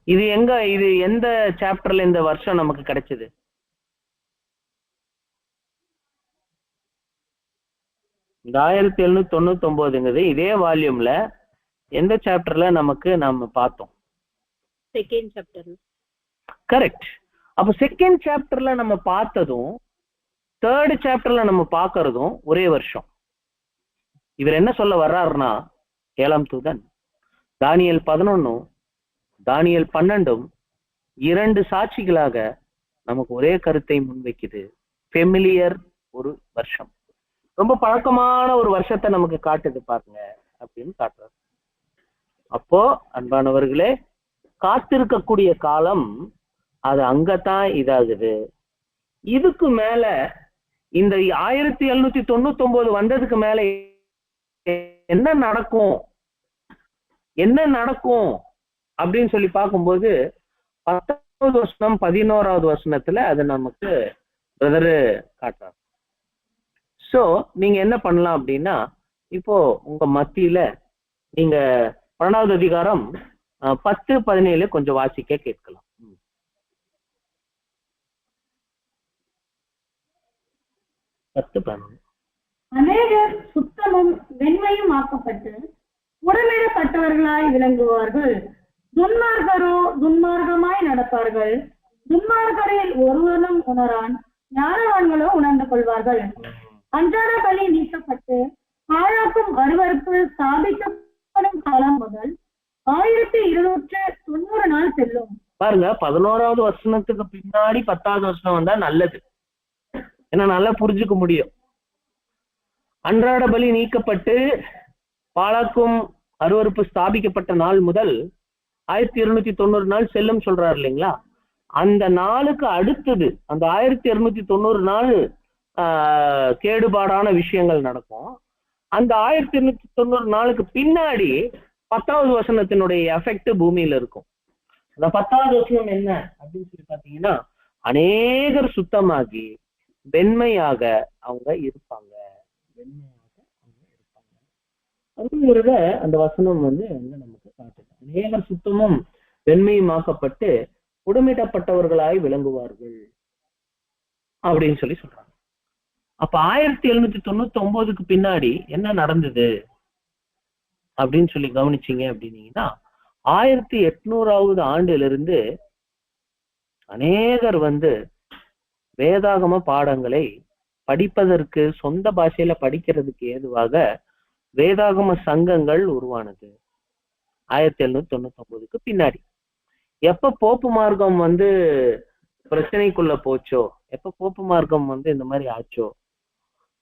S1: இது எங்க, இது எந்த சாப்டர்ல இந்த வருஷம் நமக்கு கிடைச்சது? இந்த 1799 இதே வால்யூம்ல எந்த சாப்டர்ல நமக்கு நம்ம பார்த்தோம்?
S3: Second chapter.
S1: கரெக்ட். அப்ப செகண்ட் சாப்டர்ல நம்ம பார்த்ததும் தேர்ட் சாப்டர்ல நம்ம பார்க்கறதும் ஒரே வருஷம். இவர் என்ன சொல்ல வர்றாருன்னா, 7ஆம் தூதன் தானியேல் 11 தானியேல் 12 2 சாட்சிகளாக நமக்கு ஒரே கருத்தை முன்வைக்குது. ஃபெமிலியர் ஒரு வருஷம், ரொம்ப பழக்கமான ஒரு வருஷத்தை நமக்கு காட்டுது பாருங்க அப்படின்னு காட்டுறாரு. அப்போ அன்பானவர்களே, காத்திருக்கக்கூடிய காலம் அது அங்கதான் இதாகுது. இதுக்கு மேல இந்த 1799 வந்ததுக்கு மேல என்ன நடக்கும் அப்படின்னு சொல்லி பார்க்கும்போது 10வது வசனம் 11வது வசனத்துல அது நமக்கு பிரதரு காட்டுறாரு. சோ நீங்க என்ன பண்ணலாம் அப்படின்னா, இப்போ உங்க மத்தியில நீங்க 12வது அதிகாரம் 10-17 கொஞ்சம் வாசிக்க கேட்கலாம். 10-11.
S2: அநேகர் சுத்தமும் வெண்மையும் ஆக்கப்பட்டு உடலிடப்பட்டவர்களாய் விளங்குவார்கள். துன்மார்கரோ துன்மார்க்கமாய் நடப்பார்கள். துன்மார்கரில் ஒருவனும் உணரான், ஞானவான்களோ உணர்ந்து கொள்வார்கள். அன்றாட பலி நீக்கப்பட்டு பாழாக்கும் அருவருப்பு ஸ்தாபிக்கப்படும் காலம் முதல் 1290 நாள் செல்லும்.
S1: பாருங்க, 11வது வசனத்துக்கு பின்னாடி 10வது வசனம் வந்தா நல்லது, ஏன்னா நல்லா புரிஞ்சுக்க முடியும். அன்றாட பலி நீக்கப்பட்டு பாழாக்கும் அருவருப்பு ஸ்தாபிக்கப்பட்ட நாள் முதல் 1290 நாள் செல்லும் சொல்றாரு இல்லைங்களா? அந்த நாளுக்கு அடுத்தது அந்த 1290 நாள் கேடுபாடான விஷயங்கள் நடக்கும். அந்த 1290 நாளுக்கு பின்னாடி 10வது வசனத்தினுடைய எஃபெக்ட் பூமியில இருக்கும். அந்த 10வது வசனம் என்ன அப்படின்னு சொல்லி பாத்தீங்கன்னா, அநேகர் சுத்தமாகி வெண்மையாக அவங்க இருப்பாங்க. அப்படிங்கிறத அந்த வசனம் வந்து நமக்கு காட்டுது. அநேகர் சுத்தமும் வெண்மையுமாக்கப்பட்டு உடமிடப்பட்டவர்களாய் விளங்குவார்கள் அப்படின்னு சொல்லி சொல்றாங்க. அப்ப 1799க்கு பின்னாடி என்ன நடந்தது அப்படின்னு சொல்லி கவனிச்சீங்க அப்படின்னீங்கன்னா, 1800வது ஆண்டிலிருந்து அநேகர் வந்து வேதாகம பாடங்களை படிப்பதற்கு, சொந்த பாஷையில படிக்கிறதுக்கு ஏதுவாக வேதாகம சங்கங்கள் உருவானது 1799க்கு பின்னாடி. எப்ப போப்பு மார்க்கம் வந்து பிரச்சனைக்குள்ள போச்சோ, எப்ப போப்பு மார்க்கம் வந்து இந்த மாதிரி ஆச்சோ,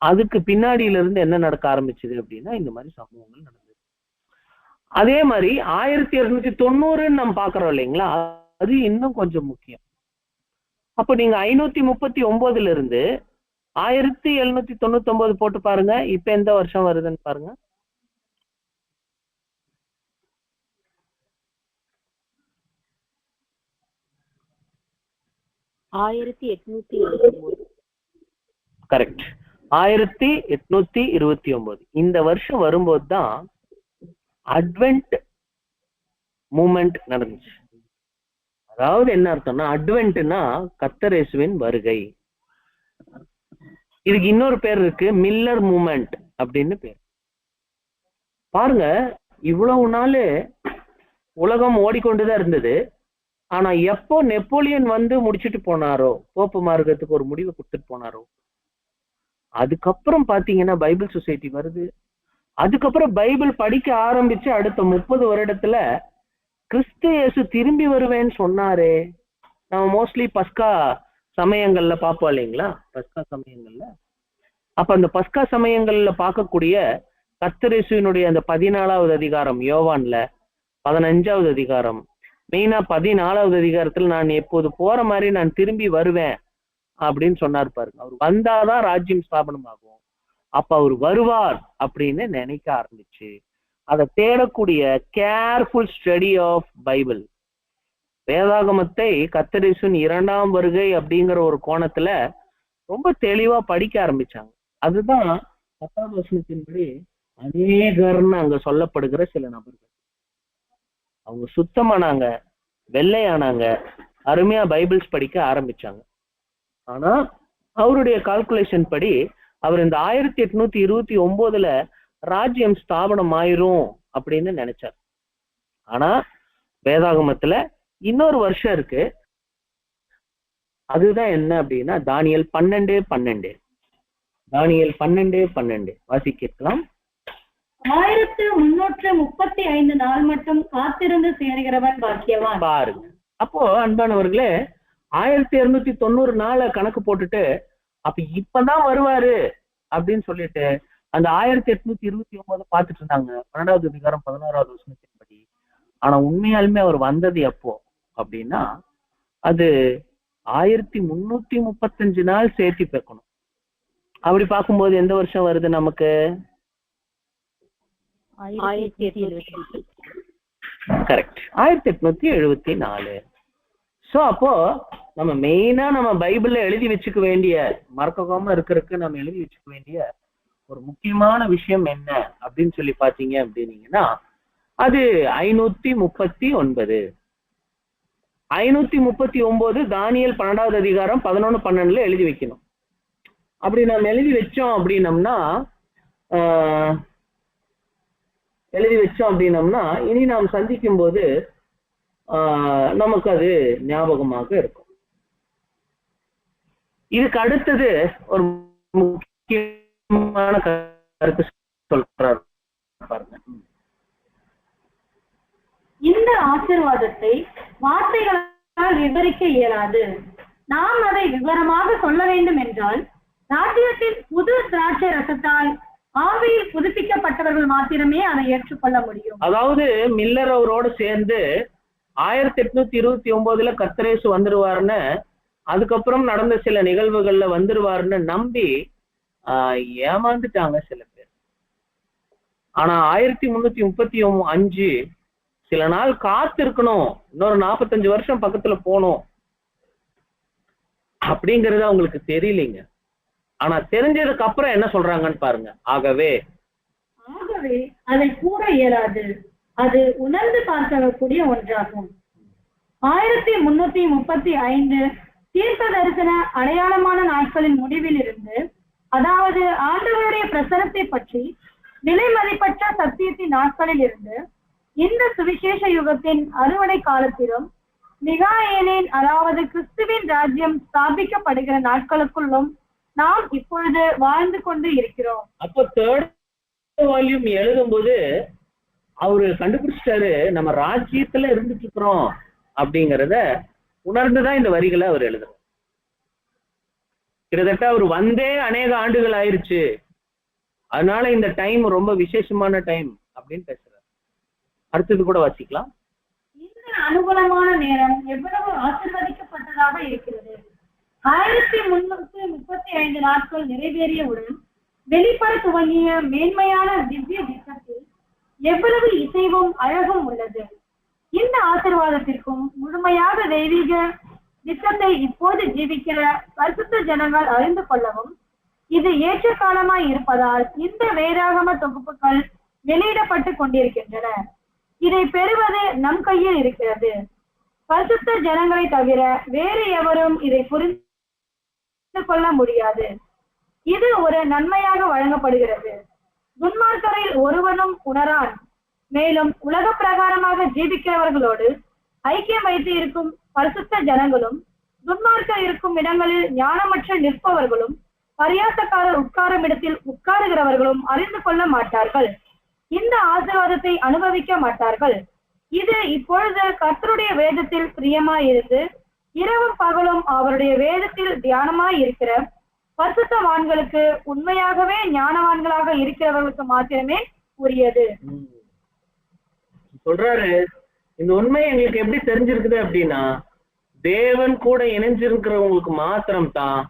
S1: அதுக்கு பின்னாடியில இருந்து என்ன நடக்க ஆரம்பிச்சது அப்படின்னா இந்த மாதிரி சம்பவங்கள் நடந்தது. அதே மாதிரி 1290 நம்ம பாக்குறோம் இல்லைங்களா, அது இன்னும் கொஞ்சம் முக்கியம். அப்ப நீங்க 539 இருந்து 1799 போட்டு பாருங்க, இப்ப எந்த வருஷம் வருதுன்னு பாருங்க. கரெக்ட். 1829 இந்த வருஷம் வரும்போது தான் அட்வென்ட் மூமெண்ட் நடந்துச்சு. அதாவது என்ன அர்த்தம்னா, அட்வென்ட்னா கர்த்தரேசுவின் வருகை. இதுக்கு இன்னொரு பேர் இருக்கு, மில்லர் மூமெண்ட் அப்படின்னு பேர். பாருங்க, இவ்வளவு நாள் உலகம் ஓடிக்கொண்டுதான் இருந்தது. ஆனா எப்போ நெப்போலியன் வந்து முடிச்சுட்டு போனாரோ, போப்பு மார்க்கத்துக்கு ஒரு முடிவை கொடுத்துட்டு போனாரோ, அதுக்கப்புறம் பாத்தீங்கன்னா பைபிள் சொசைட்டி வருது. அதுக்கப்புறம் பைபிள் படிக்க ஆரம்பிச்சு அடுத்த 30 வருடத்துல கிறிஸ்து இயேசு திரும்பி வருவேன்னு சொன்னாரே. நம்ம மோஸ்ட்லி பஸ்கா சமயங்கள்ல பார்ப்போம் இல்லைங்களா, பஸ்கா சமயங்கள்ல. அப்ப அந்த பஸ்கா சமயங்கள்ல பார்க்கக்கூடிய கர்த்தரேசுவினுடைய அந்த 14வது அதிகாரம், யோவான்ல 15வது அதிகாரம், மெயினா 14வது அதிகாரத்துல நான் எப்போது போற மாதிரி நான் திரும்பி வருவேன் அப்படின்னு சொன்னார் பாருங்க. அவர் வந்தாதான் ராஜ்யம் ஸ்தாபனம் ஆகும். அப்ப அவர் வருவார் அப்படின்னு நினைக்க ஆரம்பிச்சு அதை தேடக்கூடிய கேர்ஃபுல் ஸ்டடி ஆஃப் பைபிள், வேதாகமத்தை கர்த்தரேசுவின் 2ஆம் வருகை அப்படிங்கிற ஒரு கோணத்துல ரொம்ப தெளிவா படிக்க ஆரம்பிச்சாங்க. அதுதான் 10வது வசனத்தின்படி அநேகர்னு அங்க சொல்லப்படுகிற சில நபர்கள். அவங்க சுத்தமானாங்க, வெள்ளையானாங்க, அருமையா பைபிள்ஸ் படிக்க ஆரம்பிச்சாங்க. ஆனா அவருடைய கால்குலேஷன் படி அவர் இந்த 1829ல ராஜ்யம் ஸ்தாபனம் ஆயிரும் அப்படின்னு நினைச்சார். ஆனா வேதாகமத்துல இன்னொரு வருஷம் இருக்கு. அதுதான் என்ன அப்படின்னா தானியேல் 12:12. தானியேல் 12:12 வாசிக்கலாம்.
S2: 1335 நாள் மட்டும் காத்திருந்து சேருகிறவன் பாக்கியவான்.
S1: பாருங்க, அப்போ அன்பானவர்களே 1290 நாளை கணக்கு போட்டுட்டு அப்ப இப்பதான் வருவாரு அப்படின்னு சொல்லிட்டு அந்த 1829 பார்த்துட்டு இருந்தாங்க 12வது அதிகாரம் 16வது வசனத்தின்படி. ஆனா உண்மையாலுமே அவர் வந்தது எப்போ அப்படின்னா அது 1335 நாள் சேர்த்து பேக்கணும். அப்படி பார்க்கும்போது எந்த வருஷம் வருது நமக்கு?
S3: 1874.
S1: கரெக்ட், 1874. சோ அப்போ நம்ம மெயினா நம்ம பைபிள்ல எழுதி வச்சுக்க வேண்டிய, மறக்காம இருக்கிறதுக்கு நம்ம எழுதி வச்சுக்க வேண்டிய ஒரு முக்கியமான விஷயம் என்ன அப்படின்னு சொல்லி பாத்தீங்க அப்படின்னீங்கன்னா அது 539. 539 தானியேல் 12வது அதிகாரம் 11:12 எழுதி வைக்கணும். அப்படி நம்ம எழுதி வச்சோம் அப்படின்னம்னா இனி நாம் சந்திக்கும் போது நமக்கு அது ஞாபகமாக இருக்கும். இதுக்கு அடுத்தது ஒரு முக்கியமான கருத்து சொல்றாரு பாருங்க.
S2: இந்த ஆசீர்வாதத்தை வார்த்தைகளால் விவரிக்க இயலாது. நாம் அதை விவரமாக சொல்ல வேண்டும் என்றால் ராஜ்யத்தின் புது திராட்சை ரசத்தால் ஆவியில் புதுப்பிக்கப்பட்டவர்கள் மாத்திரமே அதை ஏற்றுக்கொள்ள முடியும்.
S1: அதாவது மில்லர் அவரோட சேர்ந்து 1829ல கர்த்தரேசு வந்துருவாருன்னு, அதுக்கப்புறம் நடந்த சில நிகழ்வுகள்ல வந்துருவாருன்னு நம்பி ஏமாந்துட்டாங்க சில பேர். ஆனா 1335 சில நாள் காத்து இருக்கணும், இன்னொரு 45 வருஷம் பக்கத்துல போனோம் அப்படிங்கறது அவங்களுக்கு தெரியலீங்க. ஆனா தெரிஞ்சதுக்கு அப்புறம் என்ன சொல்றாங்கன்னு பாருங்க. ஆகவே
S2: அதை கூற இயலாது, அது உணர்ந்து பார்க்கக்கூடிய ஒன்றாகும். 1335 தீர்க்க தரிசன அடையாளமான நாட்களின் முடிவில் இருந்து, அதாவது ஆண்டவருடைய பிரசனத்தை பற்றி விலை மதிப்பற்ற சத்தியத்தின் நாட்களில் இருந்து இந்த சுவிசேஷ யுகத்தின் அறுவடை காலத்திலும் மிகாயேலின், அதாவது கிறிஸ்துவின் ராஜ்யம் ஸ்தாபிக்கப்படுகிற நாட்களுக்குள்ளும் நாம் இப்பொழுது வாழ்ந்து கொண்டு இருக்கிறோம்.
S1: அப்போ 3rd வால்யூம் எழுதும் போது அவரு கண்டுபிடிச்சிட்டாரு நம்ம ராஜ்யத்துல இருந்துட்டு இருக்கிறோம் அப்படிங்கிறத உணர்ந்துதான் இந்த வரிகளை அவர் எழுதுறாரு. கிட்டத்தட்ட அவர் வந்தே அநேக ஆண்டுகள் ஆயிருச்சு, அதனால இந்த டைம் ரொம்ப விசேஷமான டைம் அப்படின்னு பேசுறாரு. அடுத்தது கூட வாசிக்கலாம்.
S2: இந்த அனுகூலமான நேரம் எவ்வளவு ஆசீர்வதிக்கப்பட்டதாக இருக்கிறது. 1335 நாட்கள் நிறைவேறியவுடன் வெளிப்பட துவங்கிய மேன்மையான திவ்ய திட்டத்தில் எவ்வளவு இசைவும் அழகும் உள்ளது. இந்த ஆசீர்வாதத்திற்கும் முழுமையாக தெய்வீக திட்டத்தை இப்போது ஜீவிக்கிற பரிசுத்த ஜனங்கள் அறிந்து கொள்ளவும் இது ஏற்ற காலமாய் இருப்பதால் இந்த வேதாகம தொகுப்புகள் வெளியிடப்பட்டு கொண்டிருக்கின்றன. இதை பெறுவது நம் கையில் இருக்கிறது. பரிசுத்த ஜனங்களை தவிர வேறு எவரும் இதை புரிந்து கொள்ள முடியாது. இது ஒரு நன்மையாக வழங்கப்படுகிறது. துன்மார்க்கரில் ஒருவனும் உணரான். மேலும் உலக பிரகாரமாக ஜீவிக்கிறவர்களோடு ஐக்கியம் வைத்து இருக்கும் பரிசுத்த ஜனங்களும், துன்மார்க்கர் இருக்கும் இடங்களில் ஞானமற்ற நிற்பவர்களும், பரியாசக்காரர் உட்காரும் இடத்தில் உட்காருகிறவர்களும் அறிந்து கொள்ள மாட்டார்கள். இந்த ஆசீர்வாதத்தை அனுபவிக்க மாட்டார்கள். இது இப்பொழுது கர்த்தருடைய வேதத்தில் பிரியமாயிருந்து இரவும் பகலும் அவருடைய வேதத்தில் தியானமாய் இருக்கிற பரிசுத்தவான்களுக்கு, உண்மையாகவே ஞானவான்களாக இருக்கிறவர்களுக்கு மாத்திரமே உரியது.
S1: சொல்றாரு, இந்த உண்மை எங்களுக்கு எப்படி தெரிஞ்சிருக்குது அப்படின்னா, தேவன் கூட இணைஞ்சிருக்கிறவங்களுக்கு மாத்திரம்தான்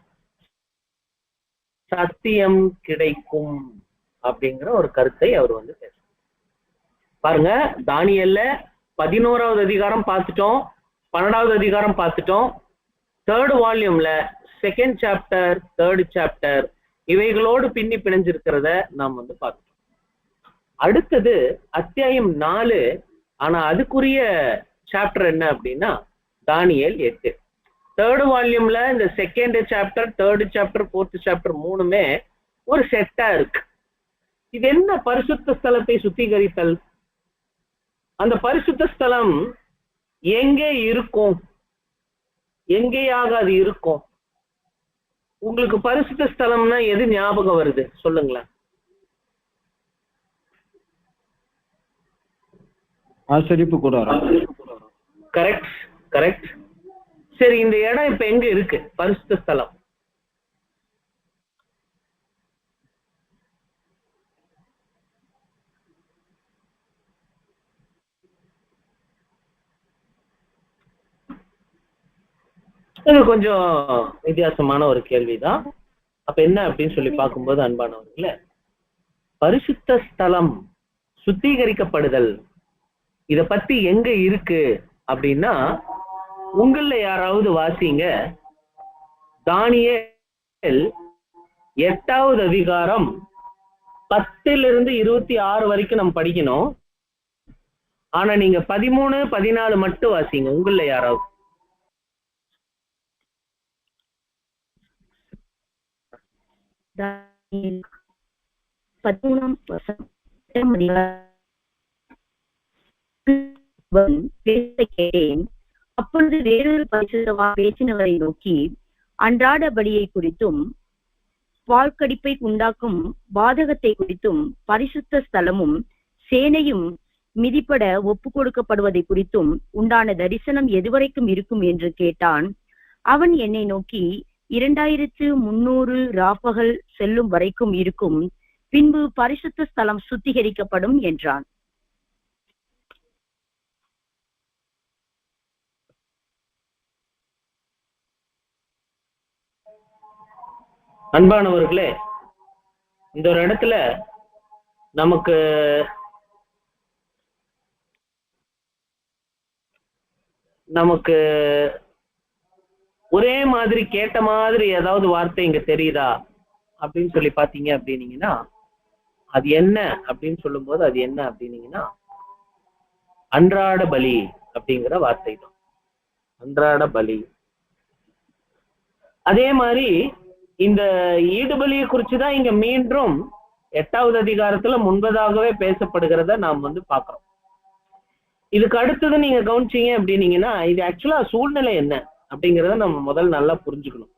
S1: சத்தியம் கிடைக்கும் அப்படிங்கிற ஒரு கருத்தை அவர் வந்து பேச பாருங்க. தானியேல்ல 11வது அதிகாரம் பார்த்துட்டோம், 12வது அதிகாரம் பார்த்துட்டோம், 3rd வால்யூம்ல 2nd chapter 3rd chapter இவைகளோடு பின்னி பிணைஞ்சிருக்கிறத நாம் வந்து பார்த்துட்டோம். அடுத்தது அத்தியாயம் 4. ஆனா அதுக்குரிய சாப்டர் என்ன அப்படின்னா தானியேல் 8. 3rd வால்யூம்ல இந்த 2nd chapter 3rd chapter 4th chapter மூணுமே ஒரு செட்டா இருக்கு. இது என்ன? பரிசுத்த ஸ்தலத்தை சுத்திகரித்தல். அந்த பரிசுத்த ஸ்தலம் எங்கே இருக்கும்? எங்கேயாக அது இருக்கும்? உங்களுக்கு பரிசுத்த ஸ்தலம்னா எது ஞாபகம் வருது சொல்லுங்களேன்.
S4: ஆசரிப்பு கூடாரம்.
S1: Correct, correct. சரி, இந்த இடம் இப்ப எங்க இருக்கு? பரிசுத்த ஸ்தலம் இது கொஞ்சம் வித்தியாசமான ஒரு கேள்விதான். அப்ப என்ன அப்படின்னு சொல்லி பார்க்கும்போது, அன்பானவர்களே, பரிசுத்த ஸ்தலம், சுத்திகரிக்கப்படுதல், இத பத்தி எங்க இருக்கு அப்படின்னா, உங்கள யாராவது வாசிங்க. தானியேல் 8வது அதிகாரம் 10லிருந்து 26 வரைக்கும் நம்ம படிக்கணும். ஆனா நீங்க 13, 14 மட்டும் வாசிங்க. உங்கள யாராவது.
S3: தானியேல் 13ஆம் வசனம் பேச கேட்டேன். அப்பொழுது வேறொரு பரிசுத்தவான் பேசினவரை நோக்கி, அன்றாட பலியை குறித்தும் வாழ்க்கடிப்பை உண்டாக்கும் பாதகத்தை குறித்தும் பரிசுத்த ஸ்தலமும் சேனையும் மிதிப்பட ஒப்பு கொடுக்கப்படுவதை குறித்தும் உண்டான தரிசனம் எதுவரைக்கும் இருக்கும் என்று கேட்டான். அவன் என்னை நோக்கி, 2300 ராப்பகல் செல்லும் வரைக்கும் இருக்கும், பின்பு பரிசுத்த ஸ்தலம் சுத்திகரிக்கப்படும் என்றான்.
S1: அன்பானவர்களே, இந்த ஒரு இடத்துல நமக்கு ஒரே மாதிரி கேட்ட மாதிரி ஏதாவது வார்த்தை இங்க தெரியுதா அப்படின்னு சொல்லி பாத்தீங்க அப்படின்னீங்கன்னா, அது என்ன அப்படின்னு சொல்லும் போது அது என்ன அப்படின்னீங்கன்னா, அன்றாட பலி அப்படிங்கிற வார்த்தை தான். அன்றாட பலி. அதே மாதிரி இந்த ஈடுபலியை குறிச்சுதான் இங்க மீண்டும் 8வது அதிகாரத்துல முன்பதாகவே பேசப்படுகிறத நாம் வந்து பாக்குறோம். இதுக்கு அடுத்தது நீங்க கவனிச்சீங்க அப்படின்னீங்கன்னா, இது ஆக்சுவலா சூழ்நிலை என்ன அப்படிங்கிறத நம்ம முதல்ல நல்லா புரிஞ்சுக்கணும்.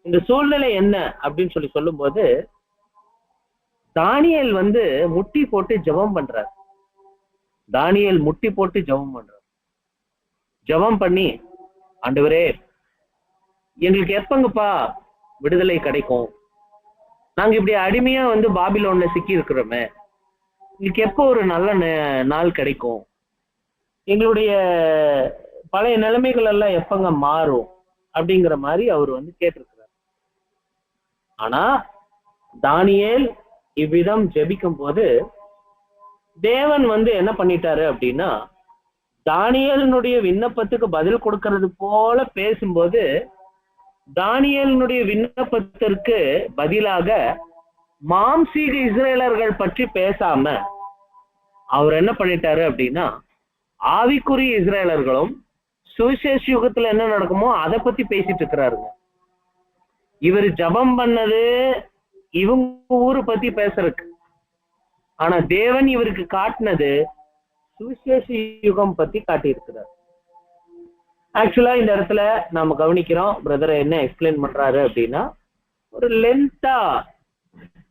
S1: இந்த சூழ்நிலை என்ன அப்படின்னு சொல்லி சொல்லும் போது, தானியேல் வந்து முட்டி போட்டு ஜெபம் பண்றார். தானியேல் முட்டி போட்டு ஜெபம் பண்றார். ஜெபம் பண்ணி, ஆண்டவரே, எங்களுக்கு எப்பங்கப்பா விடுதலை கிடைக்கும்? நாங்க இப்படி அடிமையா வந்து பாபிலோன்ல சிக்கி இருக்கிறோமே, எங்களுக்கு எப்போ ஒரு நல்ல நாள் கிடைக்கும்? எங்களுடைய பழைய நிலைமைகள் எல்லாம் எப்பங்க மாறும் அப்படிங்கிற மாதிரி அவர் வந்து கேட்டிருக்கிறார். ஆனா தானியேல் இவ்விதம் ஜெபிக்கும் போது தேவன் வந்து என்ன பண்ணிட்டாரு அப்படின்னா, தானியேலினுடைய விண்ணப்பத்துக்கு பதில் கொடுக்கறது போல பேசும்போது தானியேலினுடைய விண்ணப்பத்திற்கு பதிலாக மாம்சீக இஸ்ரேலர்கள் பற்றி பேசாம அவர் என்ன பண்ணிட்டாரு அப்படின்னா, ஆவிக்குரிய இஸ்ரேலர்களும் சுவிசேஷ யுகத்துல என்ன நடக்குமோ அதை பத்தி பேசிட்டு இருக்கிறாருங்க. இவர் ஜபம் பண்ணது இவங்க ஊரை பத்தி பேசுறதுக்கு, ஆனா தேவன் இவருக்கு காட்டினது சுவிசேஷ யுகம் பத்தி காட்டியிருக்கிறார். ஆக்சுவலா இந்த இடத்துல நாம கவனிக்கிறோம், பிரதர் என்ன எக்ஸ்பிளைன் பண்றாரு அப்படின்னா, ஒரு லென்த்தா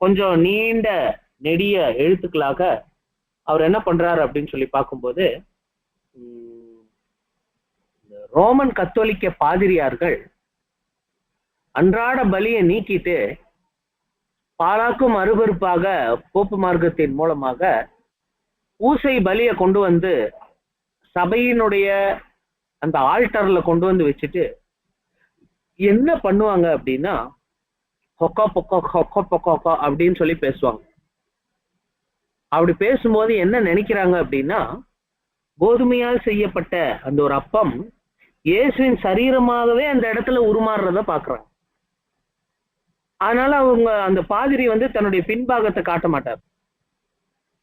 S1: கொஞ்சம் நீண்ட நெடிய எழுத்துக்களாக அவர் என்ன பண்றாரு அப்படின்னு சொல்லி பார்க்கும்போது, ரோமன் கத்தோலிக்க பாதிரியார்கள் அன்றாட பலியை நீக்கிட்டு பாலாக்கும் அருவருப்பாக போப்பு மார்க்கத்தின் மூலமாக பூசை பலியை கொண்டு வந்து சபையினுடைய அந்த ஆல்டர்ல கொண்டு வந்து வச்சுட்டு என்ன பண்ணுவாங்க அப்படின்னா, ஹொக்கா பொக்கோ ஹொக்கா பொக்கோ அப்படின்னு சொல்லி பேசுவாங்க. அப்படி பேசும்போது என்ன நினைக்கிறாங்க அப்படின்னா, கோதுமையால் செய்யப்பட்ட அந்த ஒரு அப்பம் இயேசுவின் சரீரமாகவே அந்த இடத்துல உருமாறுறத பாக்குறாங்க. அதனால அவங்க அந்த பாதிரி வந்து தன்னுடைய பின்பாகத்தை காட்ட மாட்டார்.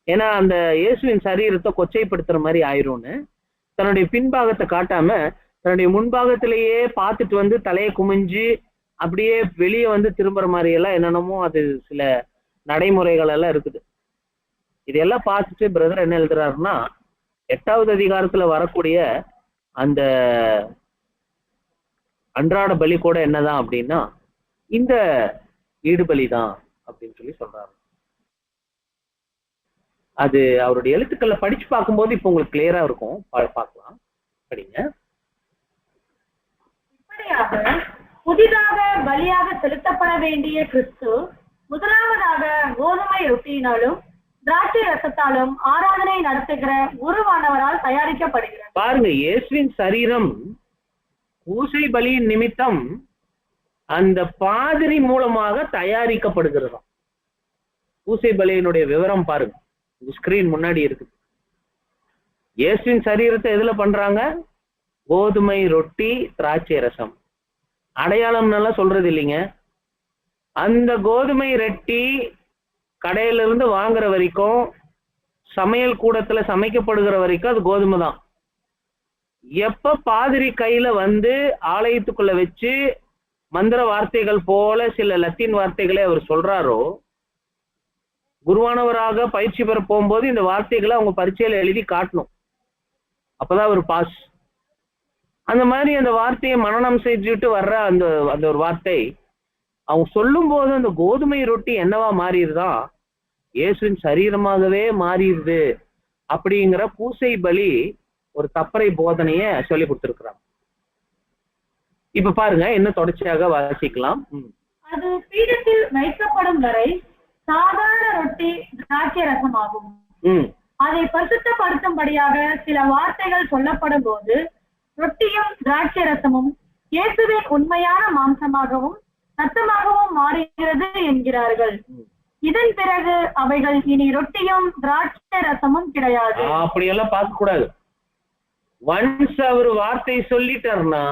S1: ஏன்னா அந்த இயேசுவின் சரீரத்தை கொச்சைப்படுத்துற மாதிரி ஆயிரும்னு தன்னுடைய பின்பாகத்தை காட்டாம தன்னுடைய முன்பாகத்திலேயே பார்த்துட்டு வந்து தலையை குமிஞ்சு அப்படியே வெளியே வந்து திரும்புற மாதிரி எல்லாம் என்னென்னமோ அது சில நடைமுறைகள் எல்லாம் இருக்குது. இதெல்லாம் பார்த்துட்டு பிரதர் என்ன எழுதுறாருன்னா, 8வது அதிகாரத்துல வரக்கூடிய அந்த அன்றாட பலி கூட என்னதான் அப்படின்னா இந்த ஈடுபலி தான் அப்படின்னு சொல்லி சொல்றாரு. அது அவருடைய எழுத்துக்களை படிச்சு பார்க்கும்போது இப்ப உங்களுக்கு கிளியரா இருக்கும், பார்க்கலாம், படிங்க.
S2: இப்படியாக புதிதாக பலியாக செலுத்தப்பட வேண்டிய கிறிஸ்து முதலாவதாக கோதுமை ரொட்டியினாலும் திராட்சை ரசத்தாலும் ஆராதனை நடத்துகிற குருவானவரால் தயாரிக்கப்படுகிறார்.
S1: பாருங்க, இயேசுவின் சரீரம் பூசை பலியின் நிமித்தம் அந்த பாதிரி மூலமாக தயாரிக்கப்படுகிறதா. பூசை பலியினுடைய விவரம் பாருங்க, ஸ்கிரீன் முன்னாடி இருக்கு. இயேசுவின் சரீரத்தை எதுல பண்றாங்க? கோதுமை ரொட்டி திராட்சை ரசம். அடையாளம் நல்லா சொல்றது இல்லைங்க. அந்த கோதுமை ரொட்டி கடையில இருந்து வாங்குற வரைக்கும், சமையல் கூடத்துல சமைக்கப்படுகிற வரைக்கும் அது கோதுமை தான். எப்ப பாதிரி கையில வந்து ஆலயத்துக்குள்ள வச்சு மந்திர வார்த்தைகள் போல சில லத்தீன் வார்த்தைகளை அவர் சொல்றாரோ, குருவானவராக பயிற்சி பெற போகும்போது இந்த வார்த்தைகளை அவங்க பரீட்சையில எழுதி காட்டணும், அப்பதான் ஒரு பாஸ். அந்த மாதிரி அந்த வார்த்தையை மனனம் செஞ்சுட்டு வர்ற அந்த அந்த ஒரு வார்த்தை அவங்க சொல்லும் போது அந்த கோதுமை ரொட்டி என்னவா மாறிடுதான், இயேசுவின் சரீரமாகவே மாறிடுது அப்படிங்கிற பூசை பலி ஒரு தப்பறை போதனைய சொல்லி கொடுத்திருக்கிறாங்க. இப்ப பாருங்க, என்ன தொடர்ச்சியாக வாசிக்கலாம்.
S2: அது பீடத்தில் வைக்கப்படும் வரை சாதாரண ரொட்டி திராட்சை ரசமாகும். அதை பரிசுத்தப்படுத்தும்படியாக சில வார்த்தைகள் சொல்லப்படும் போது ரொட்டியும் திராட்சை ரசமும் இயேசுவின் உண்மையான மாம்சமாகவும் ரத்தமாகவும் மாறுகிறது என்கிறார்கள். இதன் பிறகு அவைகள் இனி ரொட்டியும் திராட்சை ரசமும் கிடையாது.
S1: அப்படியெல்லாம் பார்க்க கூடாது. ஒன்ஸ் அவர் வார்த்தை சொல்லிட்டாருன்னா,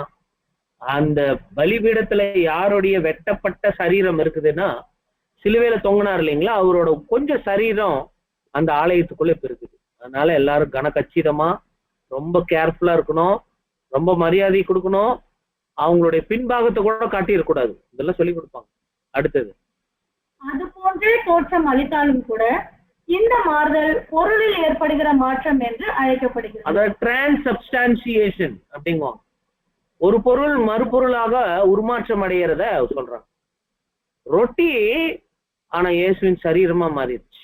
S1: அந்த பலிபீடத்துல யாருடைய வெட்டப்பட்ட சரீரம் இருக்குதுன்னா, சிலுவையில தொங்கினார் இல்லைங்களா, அவரோட கொஞ்சம் சரீரம் அந்த ஆலயத்துக்குள்ள இப்ப இருக்குது. அதனால எல்லாரும் கனகச்சிதமா ரொம்ப கேர்ஃபுல்லா இருக்கணும், ரொம்ப மரியாதை கொடுக்கணும், அவங்களுடைய பின்பாகத்தை கூட காட்டிடக்கூடாது. இதெல்லாம் சொல்லி கொடுப்பாங்க. அடுத்தது,
S2: அது போன்றே தோற்றம் அளித்தாலும் கூட இந்த மாறுதல் பொருளில் ஏற்படுகிற மாற்றம் என்று அழைக்கப்படுகிறது.
S1: அதாவது டிரான்ஸ்சப்ஸ்டான்சியேஷன் அப்படிங்குவாங்க. ஒரு பொருள் மறுபொருளாக உருமாற்றம் அடைகிறத சொல்றாங்க. ரொட்டி ஆனா இயேசுவின் சரீரமா மாறிடுச்சு.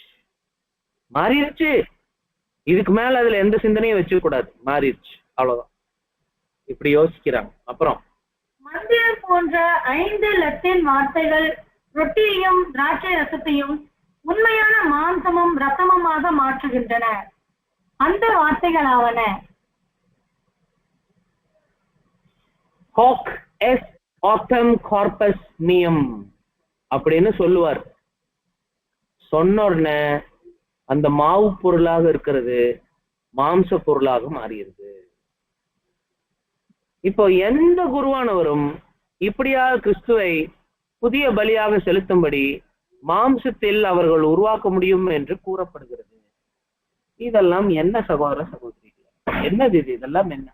S1: இதுக்கு மேல அதுல எந்த சிந்தனையும் வச்சுக்க கூடாது, மாறிடுச்சு, அவ்வளவுதான். இப்படி யோசிக்கிறாங்க. அப்புறம்
S2: மந்திரம் போன்ற 5 லத்தீன் வார்த்தைகள் ரொட்டியையும் திராட்சை ரசத்தையும் உண்மையான மாம்சமும் ரசமுமாக மாற்றுகின்றன. அந்த வார்த்தைகளாவன:
S1: ஹோக் எஸ் ஆக்டம் கார்பஸ் மியம் அப்படின்னு சொல்லுவார். சொன்ன உடனே அந்த மாவு பொருளாக இருக்கிறது மாம்ச பொருளாக மாறிடுது. இப்போ எந்த குருவானவரும் இப்படியாக கிறிஸ்துவை புதிய பலியாக செலுத்தும்படி மாம்சத்தில் அவர்கள் உருவாக்க முடியும் என்று கூறப்படுகிறது. இதெல்லாம் என்ன சகோதர சகோதரிகள், என்னது இது? இதெல்லாம் என்ன?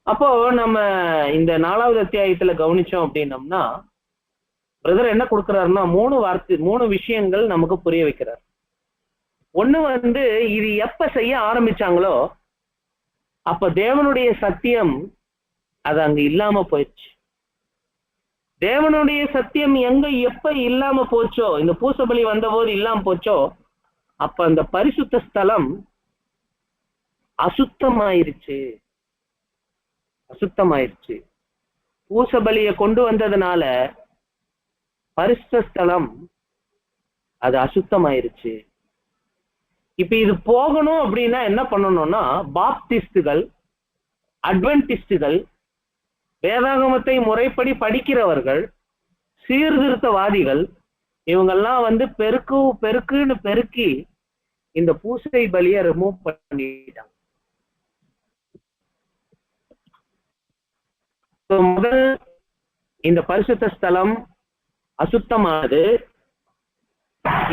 S1: அப்போ நம்ம இந்த 4வது அத்தியாயத்துல கவனிச்சோம் அப்படின்னம்னா, பிரதர் என்ன கொடுக்கிறாருன்னா 3 விஷயங்கள் நமக்கு புரிய வைக்கிறார். ஒண்ணு இது எப்ப செய்ய ஆரம்பிச்சாங்களோ அப்ப தேவனுடைய சத்தியம் அது அங்க இல்லாம போயிடுச்சு. தேவனுடைய சத்தியம் எங்க எப்ப இல்லாம போச்சோ, இந்த பூசபலி வந்த போது இல்லாம போச்சோ, அப்ப அந்த பரிசுத்த ஸ்தலம் அசுத்தமாயிருச்சு. பூசபலியை கொண்டு வந்ததுனால பரிசுத்த ஸ்தலம் அது அசுத்தமாயிருச்சு. இப்ப இது போகணும் அப்படின்னா என்ன பண்ணணும்னா, பாப்டிஸ்டுகள், அட்வென்டிஸ்டுகள், வேதாகமத்தை முறைப்படி படிக்கிறவர்கள், சீர்திருத்தவாதிகள், இவங்கெல்லாம் பெருக்குன்னு பெருக்கி இந்த பூசை பலியை ரிமூவ் பண்ணிட்டாங்க. முதல் இந்த பரிசுத்த ஸ்தலம் அசுத்தமானது.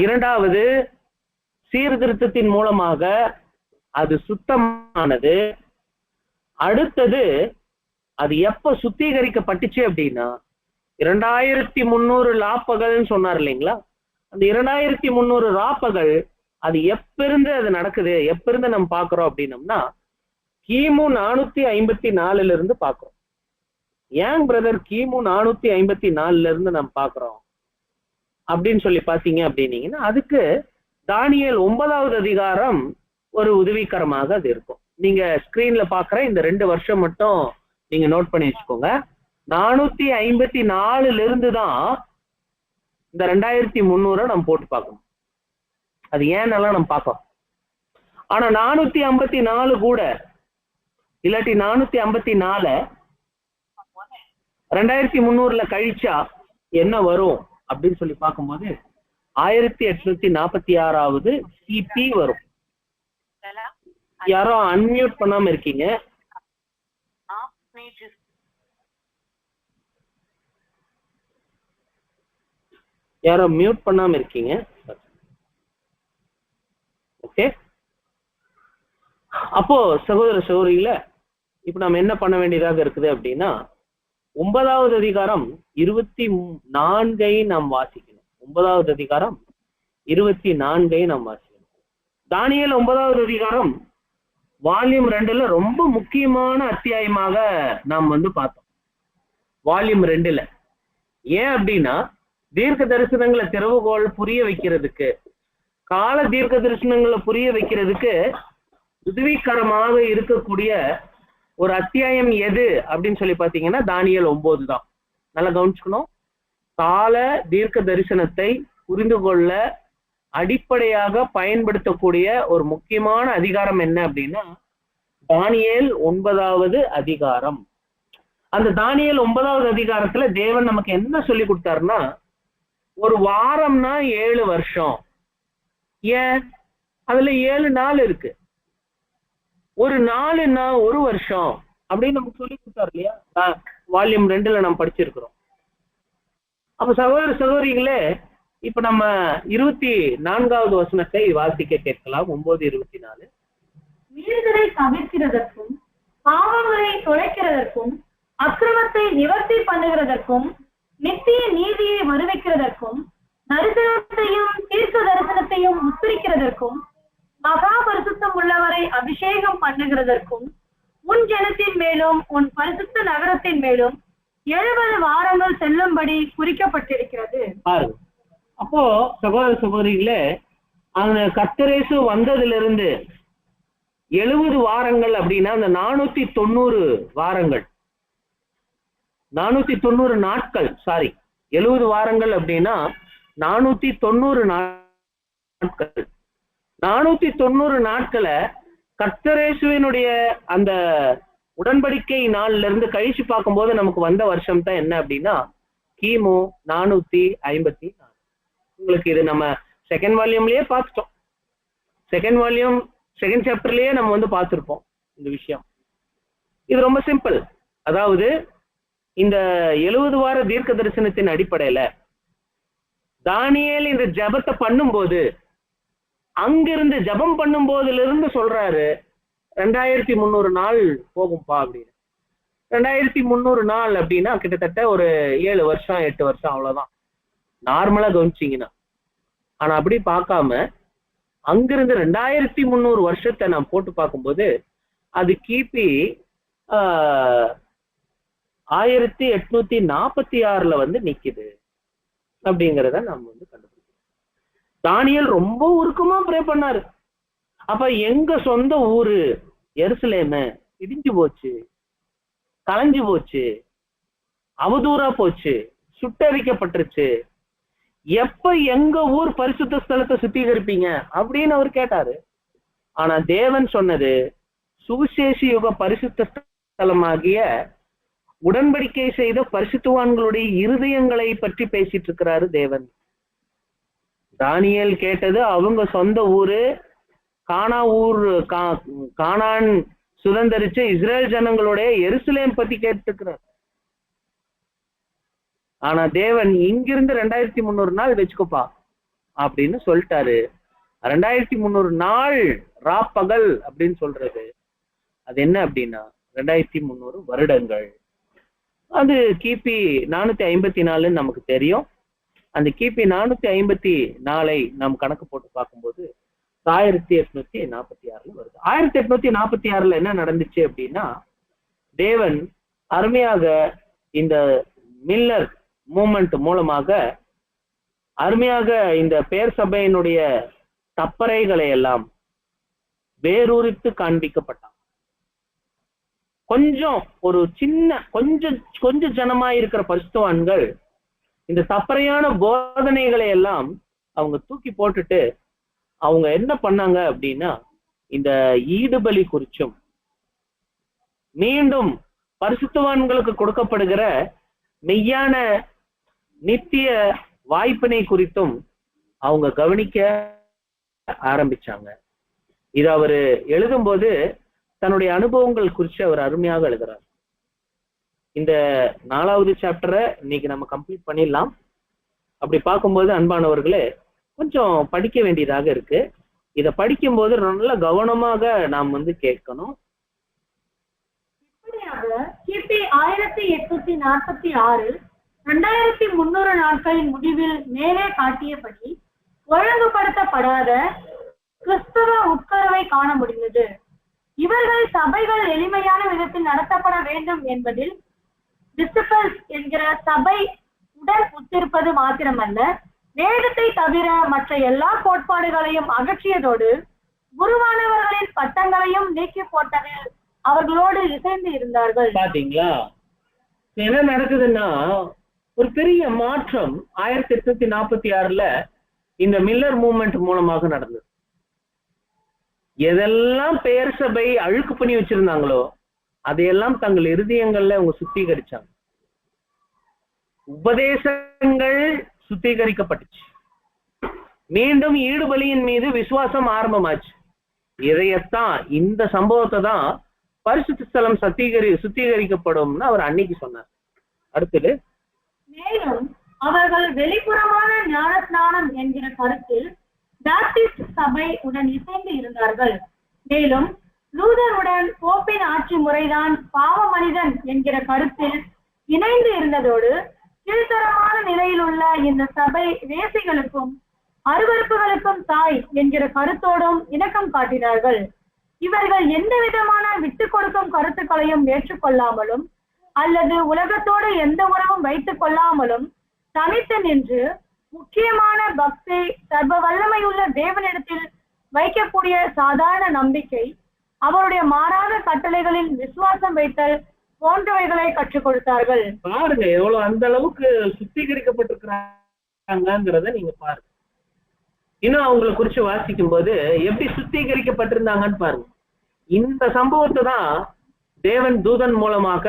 S1: இரண்டாவது சீர்திருத்தத்தின் மூலமாக அது சுத்தமானது. அடுத்தது அது எப்ப சுத்திகரிக்கப்பட்டுச்சு அப்படின்னா 2300 லாப்பகல்னு சொன்னார் இல்லைங்களா, அந்த 2300 ராப்பகல் அது எப்பிருந்து அது நடக்குது, எப்பிருந்து நம்ம பாக்குறோம் அப்படின்னம்னா கிமு 454 இருந்து பாக்குறோம். ஏன் பிரதர் கிமு 454 இருந்து நம்ம பாக்குறோம் அப்படின்னு சொல்லி பாத்தீங்க அப்படின்னீங்கன்னா, அதுக்கு தானியேல் 9வது அதிகாரம் ஒரு உதவிகரமாக அது இருக்கும். நீங்க ஸ்கிரீன்ல பாக்குற இந்த 2 வருஷம் மட்டும் நீங்க நோட் பண்ணி வச்சுக்கோங்க. 454 இருந்து தான் இந்த 2300 நம்ம போட்டு பார்க்கணும். அது ஏன்னெல்லாம் நம்ம பார்ப்போம். ஆனா 454 கூட இல்லாட்டி 454 2300 கழிச்சா என்ன வரும் அப்படின்னு சொல்லி பார்க்கும்போது 1846வது சிபி வரும். யாரோ அன்மியூட் பண்ணாம இருக்கீங்க? யாரோ மியூட் பண்ணாம இருக்கீங்க? ஓகே. அப்போ சகோதர சகோதரியில இப்ப நம்ம என்ன பண்ண வேண்டியதாக இருக்குது அப்படின்னா, 9வது அதிகாரம் 24 நாம் வாசிக்கணும். 9வது அதிகாரம் 24 நாம் வாசிக்கணும். தானியேல் 9வது அதிகாரம் வால்யூம் 2ல ரொம்ப முக்கியமான அத்தியாயமாக நாம் பார்த்தோம். வால்யூம் 2ல ஏன் அப்படின்னா, தீர்க்க தரிசனங்களை திறவுகோள் புரிய வைக்கிறதுக்கு, கால தீர்க்க தரிசனங்களை புரிய வைக்கிறதுக்கு உதவிகரமாக இருக்கக்கூடிய ஒரு அத்தியாயம் எது அப்படின்னு சொல்லி பாத்தீங்கன்னா தானியேல் 9 தான். நல்லா கவனிச்சுக்கணும். கால தீர்க்க தரிசனத்தை புரிந்து கொள்ள அடிப்படையாக பயன்படுத்தக்கூடிய ஒரு முக்கியமான அதிகாரம் என்ன அப்படின்னா தானியேல் 9வது அதிகாரம். அந்த தானியேல் 9வது அதிகாரத்துல தேவன் நமக்கு என்ன சொல்லி கொடுத்தாருன்னா, ஒரு வாரம்னா 7 வருஷம். ஏன்? அதுல 7 நாள் இருக்கு. ஒரு நாளுன்னா 1 வருஷம் அப்படின்னு நமக்கு சொல்லி கொடுத்தாரு இல்லையா? வால்யூம் 2ல நம்ம படிச்சிருக்கிறோம். அப்ப சகோதர சகோதரிகளே, இப்ப நம்ம 24வது வசனத்தை வாசிக்க கேட்கலாம். 9:24.
S2: மீறுதலை தவிர்க்கிறதற்கும், பாவங்களை தொலைக்கிறதற்கும், அக்கிரமத்தை நிவர்த்தி பண்ணுகிறதற்கும், நித்திய நீதியை வருவிக்கிறதற்கும், தரிசனத்தையும் தீர்க்க தரிசனத்தையும் உச்சரிக்கிறதற்கும், மகா பரிசுத்தம் உள்ளவரை அபிஷேகம் பண்ணுகிறதற்கும், உன் ஜனத்தின் மேலும் உன் பரிசுத்த நகரத்தின் மேலும் 70 வாரங்கள் செல்லும்படி குறிக்கப்பட்டிருக்கிறது.
S1: அப்போ சகோதர சகோதரிகளே, அந்த கர்த்தரேசு வந்ததுல இருந்து 70 வாரங்கள் அப்படின்னா அந்த 490 வாரங்கள், 490 நாட்கள், 70 வாரங்கள் அப்படின்னா 490 நாட்கள். 490 நாட்களை கர்த்தரேசுவினுடைய அந்த உடன்படிக்கை நாள்ல இருந்து கழிச்சு பார்க்கும்போது நமக்கு வந்த வருஷம் தான் என்ன அப்படின்னா கிமு 454. உங்களுக்கு இது நம்ம செகண்ட் வால்யூம்லயே பார்த்துட்டோம். செகண்ட் வால்யூம் செகண்ட் சாப்டர்லயே நம்ம பார்த்துருப்போம் இந்த விஷயம். இது ரொம்ப சிம்பிள். அதாவது இந்த 70 வார தீர்க்க தரிசனத்தின் அடிப்படையில தானியேல் இந்த ஜபத்தை பண்ணும்போது, அங்கிருந்து ஜபம் பண்ணும் போதுல இருந்து சொல்றாரு 2300 நாள் போகும்பா அப்படின்னு. 2300 நாள் அப்படின்னா கிட்டத்தட்ட ஒரு 7 வருஷம் 8 வருஷம் அவ்வளவுதான் நார்மலா கவனிச்சிங்கன்னா. ஆனா அப்படி பார்க்காம அங்கிருந்து 2300 வருஷத்தை நான் போட்டு பார்க்கும்போது அது கிபி 1846 வந்து நிக்குது அப்படிங்கிறத நம்ம வந்து கண்டுபிடிக்கிறோம். தானியேல் ரொம்ப உருக்கமா ப்ரே பண்ணாரு. அப்ப எங்க சொந்த ஊரு எருசலேமு இடிஞ்சு போச்சு, கலைஞ்சு போச்சு, அவதூறா போச்சு, சுட்டரிக்கப்பட்டுருச்சு, எப்ப எங்க ஊர் பரிசுத்த ஸ்தலத்தை சுத்திகரிப்பீங்க அப்படின்னு அவர் கேட்டாரு. ஆனா தேவன் சொன்னது சுவிசேஷி யுக பரிசுத்த ஸ்தலமாகிய உடன்படிக்கை செய்த பரிசுத்தவான்களுடைய இருதயங்களை பற்றி பேசிட்டு இருக்கிறாரு தேவன். தானியேல் கேட்டது அவங்க சொந்த ஊரு கானான் சுதந்திரிச்ச இஸ்ரேல் ஜனங்களுடைய எருசலேம் பத்தி கேட்டுக்கிறார். ஆனா தேவன் இங்கிருந்து 2300 நாள் வச்சுக்கோப்பா அப்படின்னு சொல்லிட்டாரு. 2300 நாள் ராப்பகல் அப்படின்னு சொல்றது அது என்ன அப்படின்னா 2300 வருடங்கள். அது கிபி 454 நமக்கு தெரியும். அந்த கிபி 454 நாம் கணக்கு போட்டு பார்க்கும்போது 1846 வருது. 1846 என்ன நடந்துச்சு அப்படின்னா, தேவன் அருமையாக இந்த மில்லர் மூமெண்ட் மூலமாக அருமையாக இந்த பேர் சபையினுடைய தப்பறைகளை எல்லாம் வேரூரித்து காண்பிக்கப்பட்டான். கொஞ்சம் ஒரு சின்ன கொஞ்சம் ஜனமா இருக்கிற பரிசுத்தவான்கள் இந்த தப்பறையான போதனைகளை எல்லாம் அவங்க தூக்கி போட்டுட்டு அவங்க என்ன பண்ணாங்க அப்படின்னா, இந்த ஈடுபலி குறிச்சும் மீண்டும் பரிசுத்தவான்களுக்கு கொடுக்கப்படுகிற மெய்யான நித்திய வாய்ப்பினை குறித்தும் அவங்க கவனிக்க ஆரம்பிச்சாங்க. இது அவரு எழுதும்போது தன்னுடைய அனுபவங்கள் குறித்து அவர் அருமையாக எழுதுறார். இந்த 4வது சாப்டரை இன்னைக்கு நம்ம கம்ப்ளீட் பண்ணிடலாம். அப்படி பார்க்கும்போது அன்பானவர்களே கொஞ்சம் படிக்க வேண்டியதாக இருக்கு. இதை படிக்கும்போது நல்ல கவனமாக நாம் வந்து கேட்கணும்.
S2: இப்படியாக கிபி 1846 2300 நாட்களின் முடிவில் மேலே காட்டியபடி ஒழுங்குபடுத்தப்படாத கிறிஸ்தவ உட்கருவை காண முடிந்தது. இவர்கள் சபைகள் எளிமையான விதத்தில் நடத்தப்பட வேண்டும் என்பதில் டிசிபிள்ஸ் என்கிற சபை உடன் ஒத்திருப்பது மாத்திரமல்ல, வேதத்தை தவிர மற்ற எல்லா கோட்பாடுகளையும் அகற்றியதோடு குருவானவர்களின் பட்டங்களையும் நீக்கி போட்டதில் அவர்களோடு இசைந்து இருந்தார்கள்.
S1: பாத்தீங்களா என்ன நடக்குதுன்னா, ஒரு பெரிய மாற்றம் 1846 இந்த மில்லர் மூவ்மெண்ட் மூலமாக நடந்தது. எதெல்லாம் பெயர் சபை அழுக்கு பண்ணி வச்சிருந்தாங்களோ அதையெல்லாம் தங்கள் இருதயங்கள்ல அவங்க சுத்திகரிச்சாங்க. உபதேசங்கள் சுத்திகரிக்கப்பட்டுச்சு. மீண்டும் ஈடுபலியின் மீது விசுவாசம் ஆரம்பமாச்சு. இதையத்தான் இந்த சம்பவத்தை தான் பரிசுத்த ஸ்தலம் சுத்திகரிக்கப்படும்னு அவர் அன்னைக்கு சொன்னார். அடுத்தது,
S2: மேலும் அவர்கள் வெளிப்புறமான ஞானஸ்நானம் என்கிற கருத்தில் பாப்டிஸ்ட் சபை உடன் இசைந்து இருந்தார்கள். மேலும் லூதருடன் போப்பின் ஆட்சி முறைதான் பாவ மனிதன் என்கிற கருத்தில் இணைந்து இருந்ததோடு கீழ்த்தரமான நிலையில் உள்ள இந்த சபை வேசிகளுக்கும் அருவருப்புகளுக்கும் தாய் என்கிற கருத்தோடும் இணக்கம் காட்டினார்கள். இவர்கள் எந்த விதமான விட்டு கொடுக்கும் கருத்துக்களையும் ஏற்றுக்கொள்ளாமலும் அல்லது உலகத்தோடு எந்த உறவும் வைத்துக் கொள்ளாமலும் தனித்து நின்று முக்கியமான பக்தி சர்வ வல்லமையுள்ள தேவனிடத்தில் வைக்கக்கூடிய சாதாரண நம்பிக்கை, அவருடைய மாறாத கட்டளைகளில் விசுவாசம் வைத்தல் போன்றவைகளை கற்றுக் கொடுத்தார்கள்.
S1: பாருங்க எவ்வளவு அந்த அளவுக்கு சுத்திகரிக்கப்பட்டிருக்கிறாங்கிறத நீங்க பாருங்க. இன்னும் அவங்களை குறிச்சு வாசிக்கும் போது எப்படி சுத்திகரிக்கப்பட்டிருந்தாங்கன்னு பாருங்க. இந்த சம்பவத்தை தான் தேவன் தூதன் மூலமாக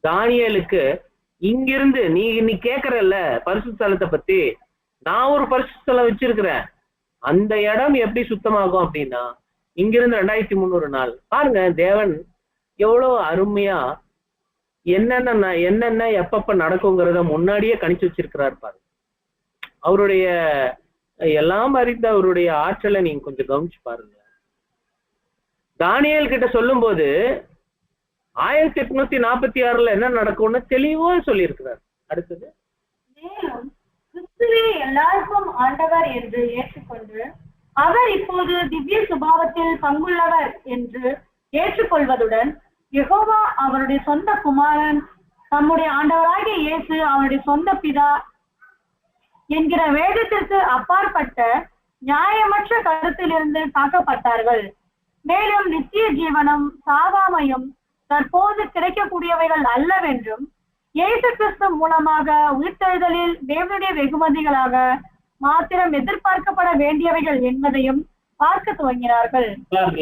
S1: தானியேலுக்கு இங்கிருந்து நீ கேட்கறல்ல பரிசுத்த ஸ்தலத்தை பத்தி, நான் ஒரு பரிசுத்த ஸ்தலம் வச்சிருக்கிறேன், அந்த இடம் எப்படி சுத்தமாகும் அப்படின்னா இங்கிருந்து 2300 நாள். பாருங்க தேவன் எவ்வளவு அருமையா என்னென்ன எப்பப்ப நடக்குங்கிறத முன்னாடியே கணிச்சு வச்சிருக்கிறார் பாரு. அவருடைய எல்லாம் அறிந்த அவருடைய ஆற்றலை நீங்க கொஞ்சம் கவனிச்சு பாருங்க. தானியேல் கிட்ட சொல்லும் போது 1846 என்ன நடக்கும்னு தெளிவா சொல்லி இருக்கிறார். அடுத்தது,
S2: மேலும் கிறிஸ்துவே எல்லாருக்கும் ஆண்டவர் என்று ஏற்றுக்கொண்டு அவர் இப்போது திவ்ய சுபாவத்தில் பங்குள்ளவர் என்று ஏற்றுக்கொள்வதுடன் யெகோவா அவருடைய சொந்த குமாரன் தம்முடைய ஆண்டவராகிய இயேசு அவருடைய சொந்த பிதா என்கிற வேதத்திற்கு அப்பாற்பட்ட நியாயமற்ற கருத்திலிருந்து காக்கப்பட்டார்கள். மேலும் நித்திய ஜீவனம் சாவாமையும் தற்போது கிடைக்கக்கூடியவைகள் அல்லவென்றும் இயேசு கிறிஸ்து மூலமாக உயிர்த்தெழுதலில் தேவனுடைய வெகுமதிகளாக மாத்திரம் எதிர்பார்க்கப்பட வேண்டியவைகள் என்பதையும் பார்க்க துவங்கினார்கள்.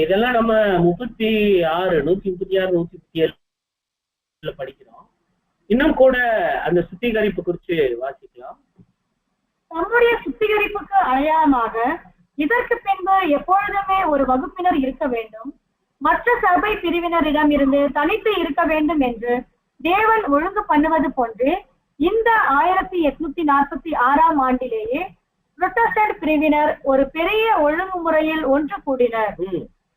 S1: இதெல்லாம் நம்ம 136 படிக்கிறோம். இன்னும் கூட அந்த சுத்திகரிப்பு குறித்து வாசிக்கலாம்.
S2: நம்முடைய சுத்திகரிப்புக்கு அடையாளமாக இதற்கு பின்பு எப்பொழுதுமே ஒரு வகுப்பினர் இருக்க வேண்டும், மற்ற சபை பிரிவினரிடம் இருந்து தனித்து இருக்க வேண்டும் என்று தேவன் ஒழுங்கு பண்ணுவது போன்று இந்த 1846 ஆண்டிலேயே புரொட்டஸ்டன்ட் பிரிவினர் ஒரு பெரிய ஒழுங்குமுறையில் ஒன்று கூடினர்.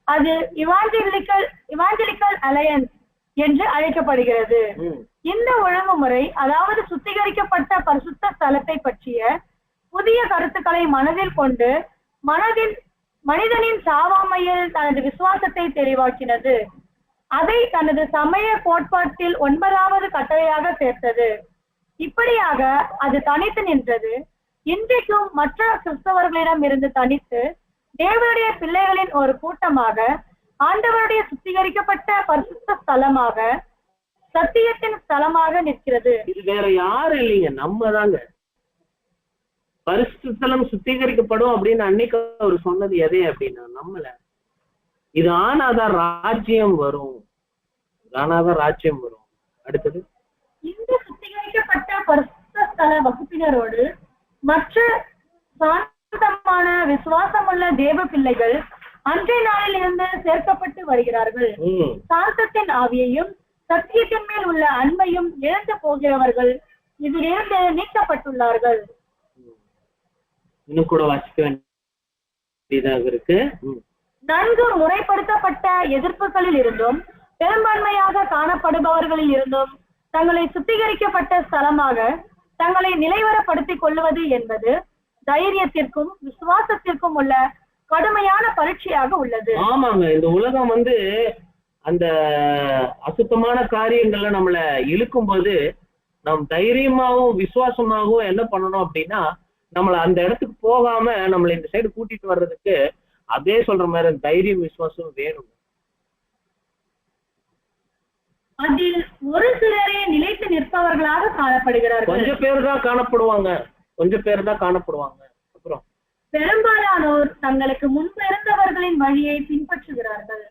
S2: அது இவாஞ்சலிக்கல் அலையன்ஸ் என்று அழைக்கப்படுகிறது. இந்த ஒழுங்குமுறை, அதாவது சுத்திகரிக்கப்பட்ட பரிசுத்த ஸ்தலத்தை பற்றிய புதிய கருத்துக்களை மனதில் கொண்டு மனிதனின் சாவாமையில் தனது விசுவாசத்தை தெளிவாக்கினது. அதை தனது சமய கோட்பாட்டில் 9வது கட்டளையாக சேர்த்தது. இப்படியாக அது தனித்து நின்றது. இன்றைக்கும் மற்ற கிறிஸ்தவர்களிடம் இருந்து தனித்து தேவனுடைய பிள்ளைகளின் ஒரு கூட்டமாக, ஆண்டவருடைய சுத்திகரிக்கப்பட்ட பரிசுத்த ஸ்தலமாக, சத்தியத்தின் ஸ்தலமாக நிற்கிறது.
S1: இது வேற யாரும் இல்லைங்க, நம்ம தாங்க. பரிசுத்த ஸ்தலம் சுத்திகரிக்கப்படும் அப்படின்னு அன்னைக்கு அவர் சொன்னது எதே அப்படின்னா நம்மள. இது ஆனாதான் ராஜ்யம் வரும், ஆனாதான் ராஜ்யம் வரும். அடுத்தது,
S2: இந்த சுத்திகரிக்கப்பட்ட பரிசுத்த ஸ்தல வகுப்பினரோடு மற்ற சாந்தமான விசுவாசமுள்ள தேவ பிள்ளைகள் அன்றைய நாளில் இருந்து சேர்க்கப்பட்டு வருகிறார்கள். சாந்தத்தின் ஆவியையும் சத்தியத்தின் மேல் உள்ள அன்பையும் இழந்து போகிறவர்கள் இதிலிருந்து நீக்கப்பட்டுள்ளார்கள்.
S1: இன்னும் கூட வாசிக்க வேண்டியதாக இருக்கு.
S2: நன்கு முறைப்படுத்தப்பட்ட எதிர்ப்புகளில் இருந்தும் பெரும்பான்மையாக காணப்படுபவர்களில் இருந்தும் தங்களை சுத்திகரிக்கப்பட்ட ஸ்தலமாக தங்களை நிலைவரப்படுத்திக் கொள்வது என்பது தைரியத்திற்கும் விசுவாசத்திற்கும் உள்ள கடுமையான பரீட்சையாக உள்ளது.
S1: ஆமாங்க, இந்த உலகம் அந்த அசுத்தமான காரியங்கள்ல நம்மள இழுக்கும் போது நம் தைரியமாகவும் விசுவாசமாகவும் என்ன பண்ணணும் அப்படின்னா, நம்மள அந்த இடத்துக்கு போகாம நம்மள இந்த சைடு கூட்டிட்டு வர்றதுக்கு அதே சொல்ற மாதிரி தைரியம் விசுவாசம் வேணும்.
S2: அதில் ஒரு சிலரே நிலைத்து நிற்பவர்களாக காணப்படுகிறார்கள்.
S1: கொஞ்சம் பேர் தான் காணப்படுவாங்க. அப்புறம்
S2: பெரும்பாலானோர் தங்களுக்கு முன்பு இருந்தவர்களின் வழியை பின்பற்றுகிறார்கள்.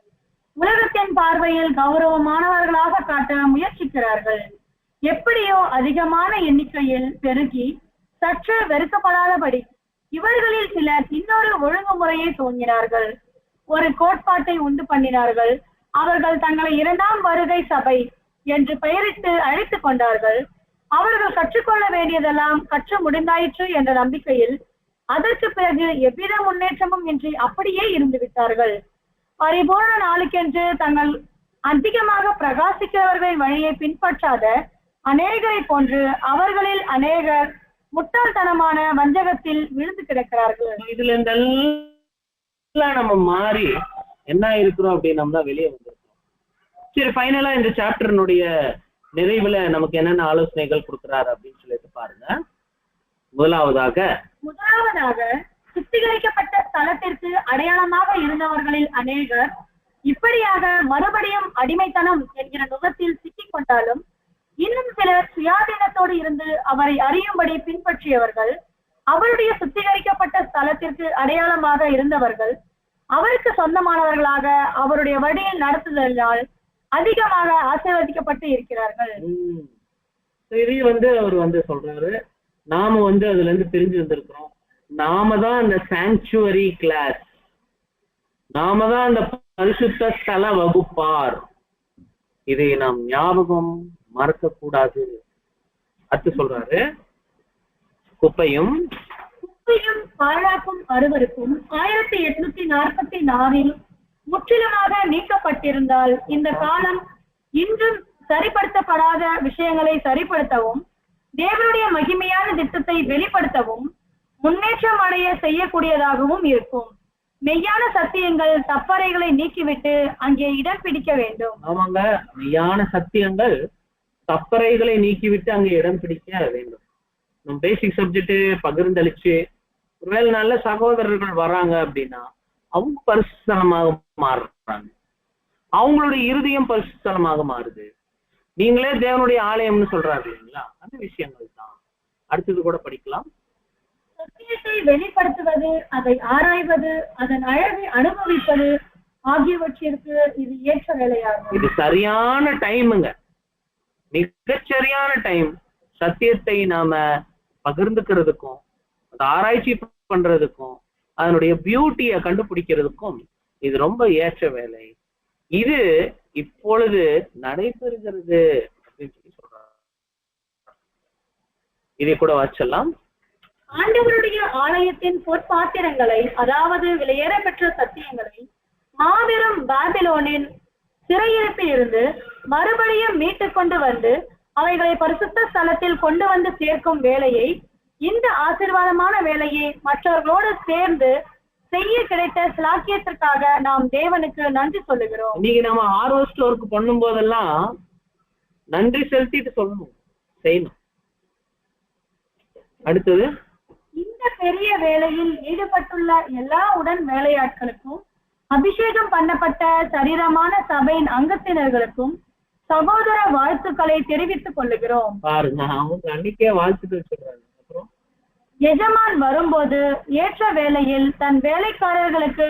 S2: உலகத்தின் பார்வையில் கௌரவமானவர்களாக காட்ட முயற்சிக்கிறார்கள். எப்படியோ அதிகமான எண்ணிக்கையில் பெருகி சற்று வெறுக்கப்படாதபடி இவர்களில் சிலர் இன்னொரு ஒழுங்குமுறையை துவங்கினார்கள். ஒரு கோட்பாட்டை உண்டு பண்ணினார்கள். அவர்கள் தங்களை 2ஆம் வருகை சபை என்று பெயரிட்டு அழைத்துக் கொண்டார்கள். அவர்கள் கற்றுக்கொள்ள வேண்டியதெல்லாம் கற்று முடிந்தாயிற்று என்ற நம்பிக்கையில் அதற்கு பிறகு எவ்வித முன்னேற்றமும் இன்றி அப்படியே இருந்து விட்டார்கள். பரிபூர்ண நாளுக்கென்று தங்கள் அதிகமாக பிரகாசிக்கிறவர்களின் வழியை பின்பற்றாத அநேகரை போன்று அவர்களில் அநேகர் முட்டாள்தனமான வஞ்சகத்தில் விழுந்து கிடக்கிறார்கள்.
S1: இதுல இருந்தெல்லாம் நம்ம மாறி என்ன இருக்கிறோம் அப்படின்னா வெளியே வந்திருக்கோம். சரி, ஃபைனலா இந்த சாப்டர்னுடைய நிறைவுல நமக்கு என்னென்ன ஆலோசனைகள் கொடுக்கிறாரு அப்படின்னு சொல்லிட்டு பாருங்க. முதலாவதாக சுத்திகரிக்கப்பட்ட ஸ்தலத்திற்கு அடையாளமாக இருந்தவர்களில் அநேகர் இப்படியாக மறுபடியும் அடிமைத்தனம் என்கிற நுகத்தில் சிக்கிக் கொண்டாலும் இன்னும் சிலர் சுயாதீனத்தோடு இருந்து அவரை அறியும்படி பின்பற்றியவர்கள், அவருடைய சுத்திகரிக்கப்பட்ட ஸ்தலத்திற்கு அடையாளமாக இருந்தவர்கள், அவருக்கு சொந்தமானவர்களாக அவருடைய வழியில் நடத்துதலால் அதிகமாக ஆசீர்வதிக்கப்பட்டு இருக்கிறார்கள். இது அவர் சொல்றாரு, நாம அதுல இருந்து பிரிஞ்சு வந்திருக்கிறோம். நாம தான் அந்த சாங்சுவரி கிளாஸ், நாம தான் அந்த பரிசுத்த ஸ்தல வகுப்பார். இதை நாம் ஞாபகம் மறக்க கூடாது. அடுத்து சொல்றாரு, குப்பையும்
S2: பாழாக்கும் அருவருக்கும் 1844 முற்றிலுமாக நீக்கப்பட்டிருந்தால் இந்த காலம் இன்றும் சரிப்படுத்தப்படாத விஷயங்களை சரிப்படுத்தவும் தேவனுடைய மகிமையான திட்டத்தை வெளிப்படுத்தவும் முன்னேற்றம் அடைய செய்யக்கூடியதாகவும் இருக்கும். மெய்யான சத்தியங்கள் தப்பறைகளை நீக்கிவிட்டு அங்கே இடம் பிடிக்க வேண்டும்.
S1: ஆமாங்க, மெய்யான சத்தியங்கள் தப்பறைகளை நீக்கிவிட்டு அங்கே இடம் பிடிக்க வேண்டும். நம்ம பேசிக் சப்ஜெக்ட் பகிர்ந்தளிச்சு ஒருவேளை நல்ல சகோதரர்கள் வராங்க அப்படின்னா அவங்க பரிசுத்தலமாக மாறுறாங்க, அவங்களுடைய இருதயம் பரிசுத்தலமாக மாறுது. நீங்களே தேவனுடைய ஆலயம்னு சொல்றாரு இல்லைங்களா, அந்த விஷயங்கள் தான். அடுத்தது கூட படிக்கலாம்.
S2: சத்தியத்தை வெளிப்படுத்துவது, அதை ஆராய்வது, அதன் அழகை அனுபவிப்பது ஆகியவற்றிற்கு இது ஏற்ற வேலையாகும்.
S1: இது சரியான டைமுங்க, மிகச்சரியான டைம். சத்தியத்தை நாம பகிர்ந்துக்கிறதுக்கும் அதை ஆராய்ச்சி பண்றதுக்கும் அதனுடைய பியூட்டியை கண்டுபிடிக்கிறதுக்கும் இது ரொம்ப ஏற்ற வேலை. இது இப்பொழுது நடைபெறுகிறது அப்படின்னு சொல்லி சொல்றாங்க. இதை கூட வச்சலாம்.
S2: ஆண்டவருடைய ஆலயத்தின் பொற்பாத்திரங்களை, அதாவது விலையேற பெற்ற சத்தியங்களை மாபெரும் பாபிலோனின் சிறையிருப்பில் இருந்து மறுபடியும் மீட்டு கொண்டு வந்து அவைகளை பரிசுத்த ஸ்தலத்தில் கொண்டு வந்து சேர்க்கும் வேலையை, இந்த ஆசீர்வாதமான வேலையை மற்றவர்களோடு சேர்ந்து செய்ய கிடைத்த சிலாக்கியத்திற்காக நாம் தேவனுக்கு நன்றி சொல்லுகிறோம்.
S1: இன்னைக்கு நம்ம ஹார்வெஸ்ட் ஒர்க் பண்ணும் போதெல்லாம் நன்றி செலுத்திட்டு சொல்லணும், செய்யணும். அடுத்தது,
S2: இந்த பெரிய வேலையில் ஈடுபட்டுள்ள எல்லா உடன் வேலையாட்களுக்கும் அபிஷேகம் பண்ணப்பட்ட சரீரமான சபையின் அங்கத்தினர்களுக்கும் சகோதர வாழ்த்துக்களை தெரிவித்துக் கொள்ளுகிறோம்.
S1: பாருங்க, அவங்க அன்னைக்கே வாழ்த்துக்கள் சொல்றாங்க. அப்புறம்
S2: எஜமான் வரும்போது ஏற்ற வேளையில் தன் வேலைக்காரர்களுக்கு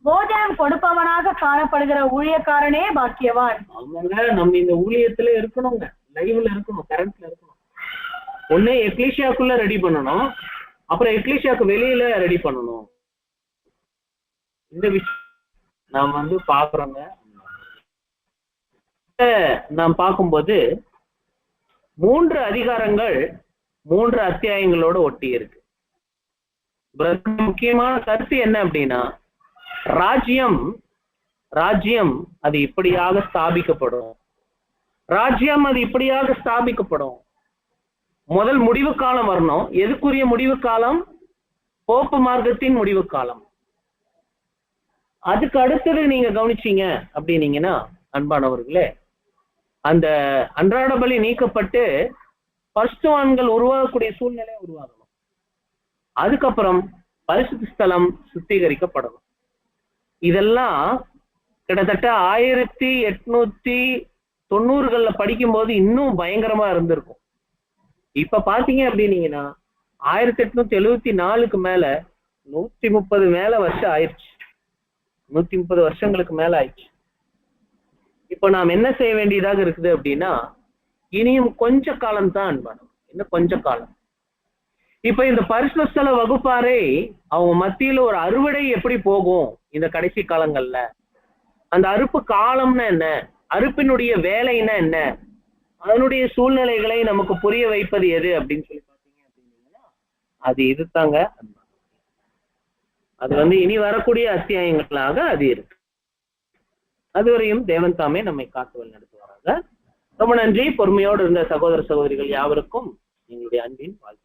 S2: போஜனம் கொடுப்பவனாக காணப்படுகிற ஊழியக்காரனே பாக்கியவான்.
S1: அவங்க நம்ம இந்த ஊழியத்துல இருக்கணுங்க, லைவ்ல இருக்கணும், கரண்ட்ல இருக்கணும். ஒண்ணு எக்லீஷியாக்குள்ள ரெடி பண்ணணும், அப்புறம் எக்லீஷியாக்கு வெளியில ரெடி பண்ணணும். இந்த விஷயம் நாம் பாக்குறோங்க. நாம் பார்க்கும்போது 3 அதிகாரங்கள் 3 அத்தியாயங்களோட ஒட்டி இருக்கு. முக்கியமான கருத்து என்ன அப்படின்னா, ராஜ்யம் அது இப்படியாக ஸ்தாபிக்கப்படும். முதல் முடிவு காலம் வரணும். எதுக்குரிய முடிவு காலம்? போப்பு மார்க்கத்தின் முடிவு காலம். அதுக்கு அடுத்தது நீங்க கவனிச்சீங்க அப்படின்னீங்கன்னா, அன்பானவர்களே, அந்த அன்றாட பலி நீக்கப்பட்டு பரிசுத்தவான்கள் உருவாகக்கூடிய சூழ்நிலை உருவாகணும். அதுக்கப்புறம் பரிசுத்த ஸ்தலம் சுத்திகரிக்கப்படணும். இதெல்லாம் கிட்டத்தட்ட 1890களில் படிக்கும்போது இன்னும் பயங்கரமா இருந்திருக்கும். இப்ப பாத்தீங்க அப்படின்னீங்கன்னா 1874க்கு மேல 130 மேல வருஷம் ஆயிடுச்சு. 130 வருஷங்களுக்கு மேல ஆயிடுச்சு. இப்ப நாம் என்ன செய்ய வேண்டியதாக இருக்குது அப்படின்னா, இனியும் கொஞ்ச காலம் தான் அன்பானம், இன்னும் கொஞ்ச காலம். இப்ப இந்த பரிசுத்த ஸ்தல வகுப்பாரை அவங்க மத்தியில ஒரு அறுவடை எப்படி போகும் இந்த கடைசி காலங்கள்ல, அந்த அறுப்பு காலம்னா என்ன, அறுப்பினுடைய வேலைன்னா என்ன, அதனுடைய சூழ்நிலைகளை நமக்கு புரிய வைப்பது எது அப்படின்னு சொல்லி பாத்தீங்க அப்படின்னா, அது இதுதாங்க. அது இனி வரக்கூடிய அத்தியாயங்களாக அது இருக்கு. அதுவரையும் தேவன் தாமே நம்மை காத்துவல் நடத்துவாங்க. ரொம்ப நன்றி. பொறுமையோடு இருந்த சகோதர சகோதரிகள் யாவருக்கும் எங்களுடைய அன்பின் வாழ்த்து.